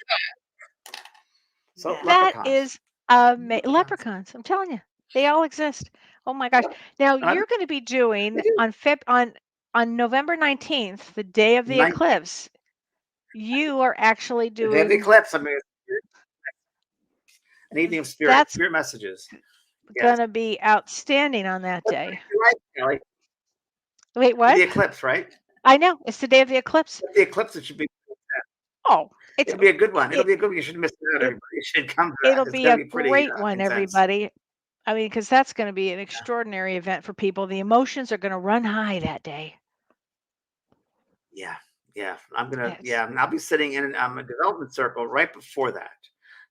So That That leprechauns. is leprechauns. leprechauns. I'm telling you, they all exist. Oh my gosh! Now And you're going to be they doing do. on November 19th, the day of the eclipse. You are actually They have the doing. eclipse. I mean, An evening of spirit That's messages. Yes. going to be outstanding on that day. You're right, Kelly. Wait, what? The eclipse, right? I know. It's the day of the eclipse. The eclipse, it should be. Oh, It'll be a good one. It'll it- be a good one. You shouldn't miss it out, it- everybody. You should come to that. it'll It's be gonna a be pretty great one, intense. everybody. I mean, because that's going to be an extraordinary event for people. The emotions are going to run high that day. Yeah, yeah. I'm gonna. Yes. Yeah, and I'll be sitting in a development circle right before that.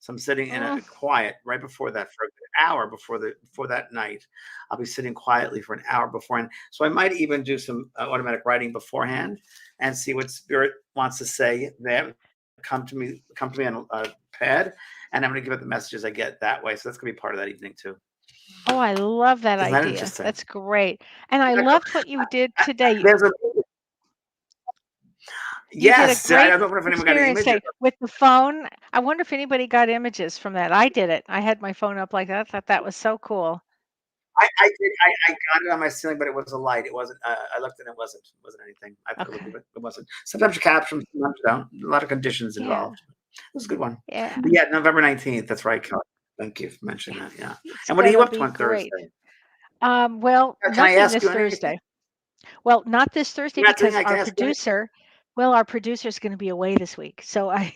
So I'm sitting in a quiet right before that for an hour before that night. I'll be sitting quietly for an hour beforehand. So I might even do some automatic writing beforehand and see what spirit wants to say. There, come to me on a pad, and I'm going to give it the messages I get that way. So that's going to be part of that evening too. Oh, I love that Isn't that idea. interesting? That's great. And I Yeah, loved what you did today. There's a You did a yes. great I don't know if anyone got any experience images. today with the phone. I wonder if anybody got images from that. I did it. I had my phone up like that. I thought that was so cool. I did. I got it on my ceiling, but it was a light. It wasn't. I looked and it wasn't anything. I thought Okay. it wasn't. Sometimes you capture them, sometimes you don't. A lot of conditions Yeah. involved. It was a good one. Yeah. But yeah, November 19th. That's right, Kelly. Thank you for mentioning that. Yeah. It's And what are you gonna up to be on great. Thursday? Well, Can I nothing ask this you anything? Thursday. Well, not this Thursday You're not doing. because I can our ask you anything? producer, our producer's going to be away this week, so I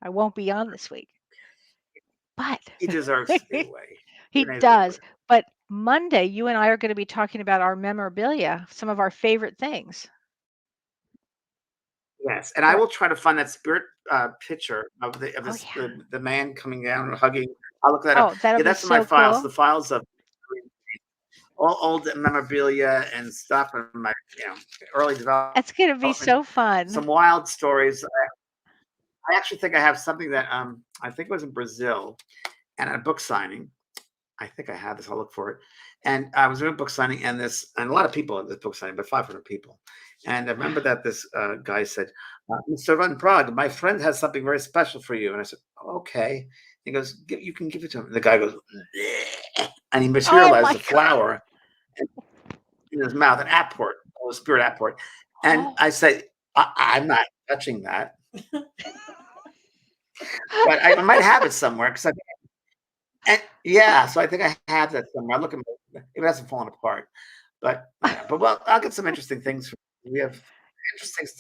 won't be on this week. But He deserves to be away. he Renee's does. away. But Monday, you and I are going to be talking about our memorabilia, some of our favorite things. Yes, and I Right. will try to find that spirit picture of this, yeah. the man coming down and hugging. I'll look that up. Oh, that'll Yeah, be that's in my so files. cool. The files of all old memorabilia and stuff, and my early development. That's going to be so fun. Some wild stories. I actually think I have something that I think it was in Brazil, and at a book signing. I think I have this. I'll look for it. And I was doing a book signing, and a lot of people at this book signing, but 500 people. And I remember that this guy said, "Mr. Van Prague, my friend has something very special for you." And I said, "Okay." He goes, "You can give it to him." And the guy goes, "Bleh," and he materialized my a flower in his mouth, an apport, a spirit apport. And I said, I'm not touching that. But I might have it somewhere because so I think I have that somewhere. Look at it hasn't fallen apart, but well, I'll get some interesting things.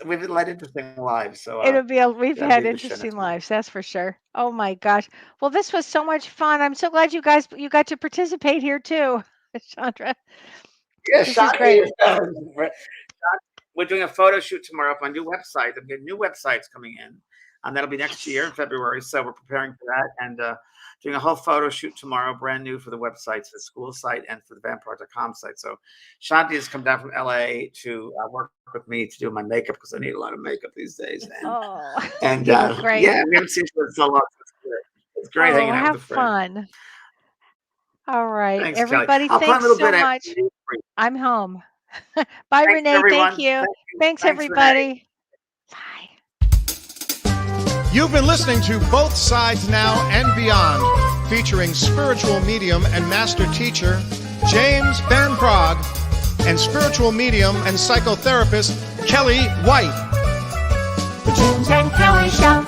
We've led interesting lives, so It'll be that'll we've be had a good show interesting next month. lives, that's for sure. Oh my gosh. Well, this was so much fun. I'm so glad you got to participate here too, Chandra. Yeah, This is great. We're doing a photo shoot tomorrow for a new website. I'm getting new websites coming in, and that'll be next year in February. So we're preparing for that and doing a whole photo shoot tomorrow, brand new for the websites, the school site and for the vampire.com site. So Shanti has come down from LA to work with me to do my makeup because I need a lot of makeup these days. And You look great. yeah, we haven't seen each other in so long. It's great hanging out have with a friend. fun. All right, Thanks, everybody. Kelly. Thanks so much. I'm home. Bye, Thanks, Renee. everyone. Thank you. Thanks, Thanks everybody. Bye. You've been listening to Both Sides Now and Beyond, featuring spiritual medium and master teacher James Van Prague and spiritual medium and psychotherapist Kellee White. The James and Kellee Show.